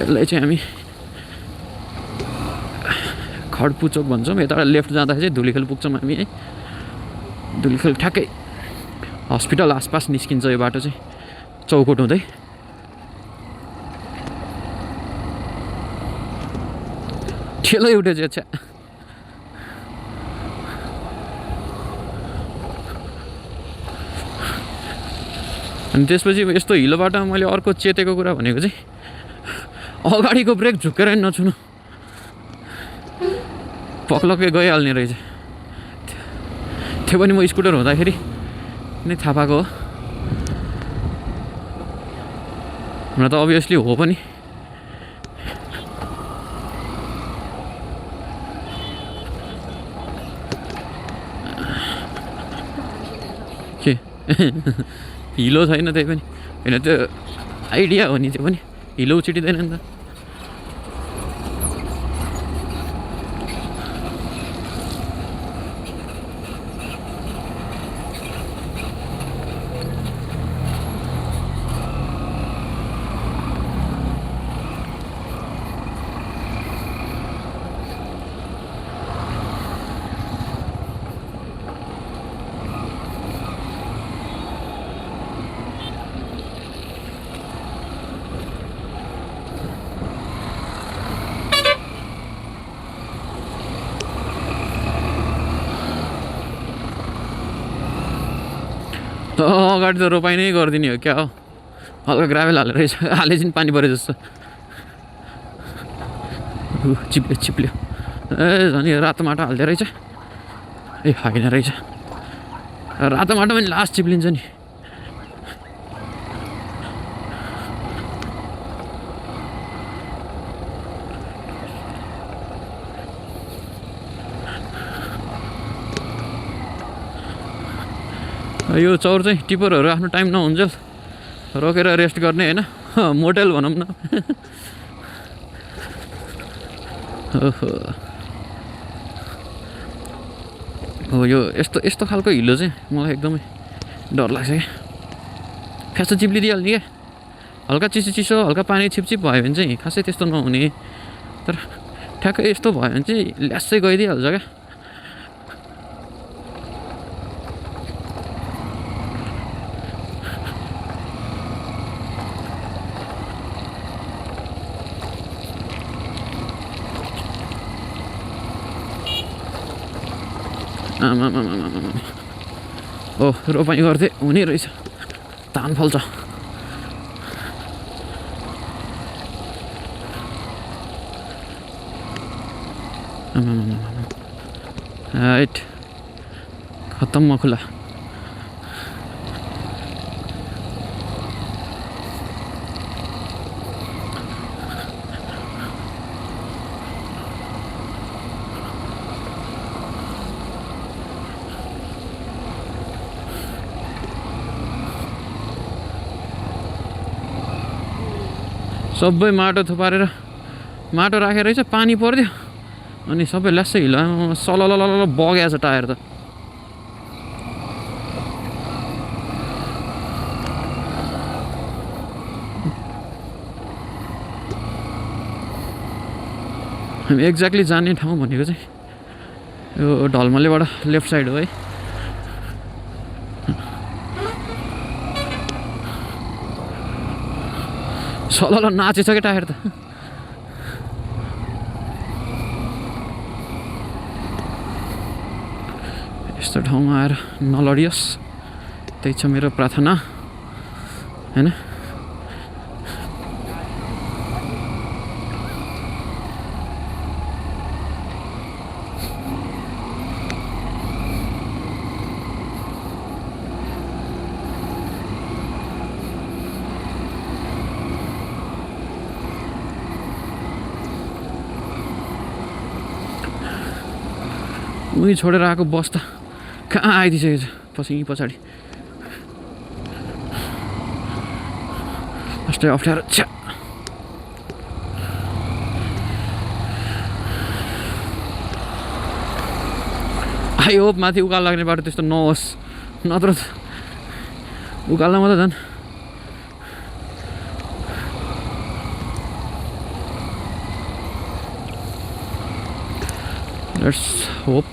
यसलाई चाहिँ हामी खडपुचोक भन्छौँ। यताबाट लेफ्ट जाँदाखेरि चाहिँ धुलीखेल पुग्छौँ हामी है। धुलीखेल ठ्याक्कै हस्पिटल आसपास निस्किन्छ यो बाटो चाहिँ, चौकोट हुँदै। ठेलै उठेछ अच्छा। अनि त्यसपछि यस्तो हिलो बाटोमा मैले अर्को चेतेको कुरा भनेको चाहिँ अगाडिको ब्रेक झुकेर नछुनु, पक्लक्कै गइहाल्ने रहेछ। त्यो पनि म स्कुटर हुँदाखेरि नै थाहा पाएको हो। हुन त अभियसली हो पनि। के हिलो छैन त्यही पनि होइन, त्यो आइडिया हो नि, त्यो पनि हिलो उछिटिँदैन नि त। अगाडि त रोपाइ नै गरिदिने हो क्या हो। हल्का ग्राभेल हालेर रहेछ, हालेछन् पानी परे जस्तो। चिप्ल्यो चिप्ल्यो। ए झन् यो रातो माटो हाल्दो रहेछ। ए होइन रहेछ, रातो माटो पनि लास्ट चिप्लिन्छ नि। यो चौर चाहिँ टिपरहरू आफ्नो टाइम नहुन्जेल रोकेर रेस्ट गर्ने होइन, मोटेल भनौँ न। ओहो हो, यो यस्तो यस्तो खालको हिलो चाहिँ मलाई एकदमै डर लाग्छ क्या। फ्यास चिप्लिदिइहाल्ने क्या। हल्का चिसो चिसो हल्का पानी छिपछिप भयो भने चाहिँ खासै त्यस्तो नहुने, तर ठ्याक्कै यस्तो भयो भने चाहिँ ल्यासै गइदिइहाल्छ क्या। आमा ओ रोपाइँ गर्थे हुने रहेछ, धान फल्छ। हाइट खत्तम मखुला। सबै माटो थुपारेर माटो राखेर रहेछ, पानी पर्यो अनि सबै ल्यासै हिलो सलल बगेछ टायर त। हामी एक्ज्याक्टली जाने ठाउँ भनेको चाहिँ यो ढलमलेबाट लेफ्ट साइड हो है। सलल नाचेछ क्या टायर त। यस्तो ठाउँमा आएर नलडियोस्, त्यही छ मेरो प्रार्थना हैन। उही छोडेर आएको बस त कहाँ आइदिइसकेको छ पछि पछाडि कस्तै अप्ठ्यारो छ। आई होप माथि उकालो लाग्ने बाटो त्यस्तो नहोस्, नत्र उकालोमा त झन् let's hope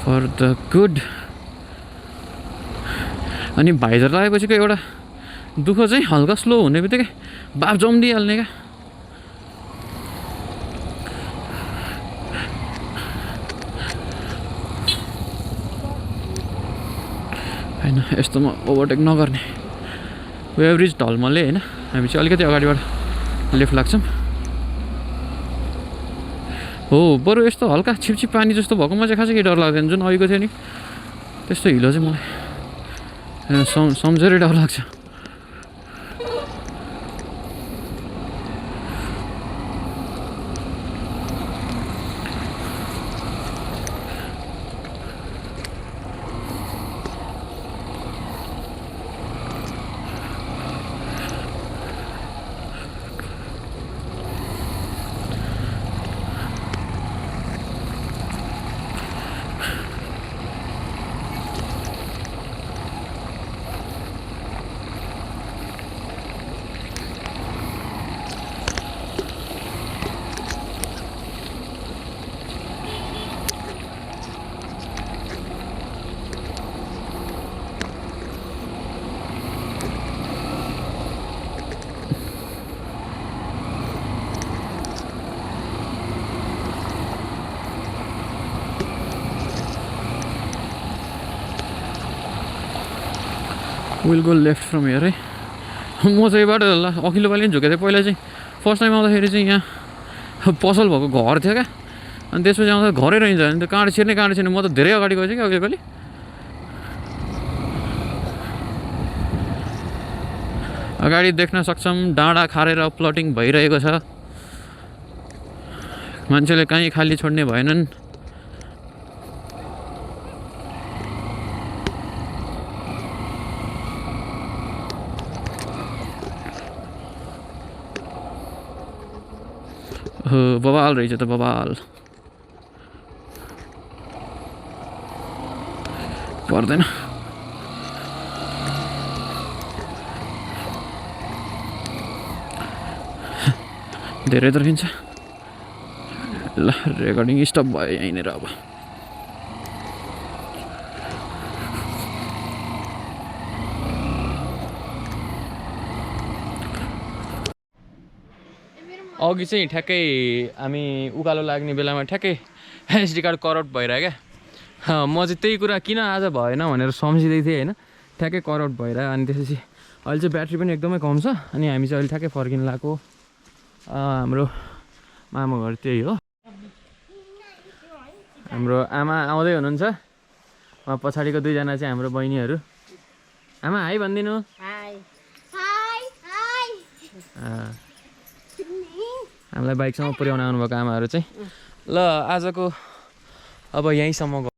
for the good. अनि भाइजर लगाएपछिको एउटा दुःख चाहिँ हल्का स्लो हुने बित्तिकै बाफ जम्दिहाल्ने क्या। होइन यस्तोमा ओभरटेक नगर्ने। वेभ ब्रिज ढल्मले होइन, हामी चाहिँ अलिकति अगाडिबाट लेफ्ट लाग्छौँ। हो बरु यस्तो हल्का छिपछिप पानी जस्तो भएकोमा चाहिँ खासै केही डर लाग्दैन। जुन अहिलेको थियो नि त्यस्तो हिलो चाहिँ मलाई सम्झेरै डर लाग्छ। Will go left from here है। म चाहिँ यहीबाट अघिल्लो पालि पनि झुकेको थिएँ। पहिला चाहिँ फर्स्ट टाइम आउँदाखेरि चाहिँ यहाँ पसल भएको घर थियो क्या, अनि त्यसपछि आउँदा घरै रहन्छ। अनि त्यो काँड छिर्ने म त धेरै अगाडि गएछु क्या अघिल्लो पालि। अगाडि देख्न सक्छौँ डाँडा खारेर प्लटिङ भइरहेको छ। मान्छेले कहीँ खाली छोड्ने भएनन्। बवाल रहेछ त बवाल। पर्दैन धेरै त रहन्छ। ल रेकर्डिङ स्टप भयो यहीँनिर। अब अघि चाहिँ ठ्याक्कै हामी उकालो लाग्ने बेलामा ठ्याक्कै एसडी कार्ड करप्ट भइरह्यो क्या। म चाहिँ त्यही कुरा किन आज भएन भनेर सम्झिँदै थिएँ होइन। ठ्याक्कै करप्ट भइरह्यो। अनि त्यसपछि अहिले चाहिँ ब्याट्री पनि एकदमै कम छ। अनि हामी चाहिँ अहिले ठ्याक्कै फर्किन लाग्यो। हाम्रो मामा घर त्यही हो। हाम्रो आमा आउँदै हुनुहुन्छ। उहाँ पछाडिको दुईजना चाहिँ हाम्रो बहिनीहरू। आमा हाई भनिदिनु। हामीलाई बाइकसम्म पुर्याउन आउनुभएको आमाहरू चाहिँ। ल आजको अब यहीँसम्म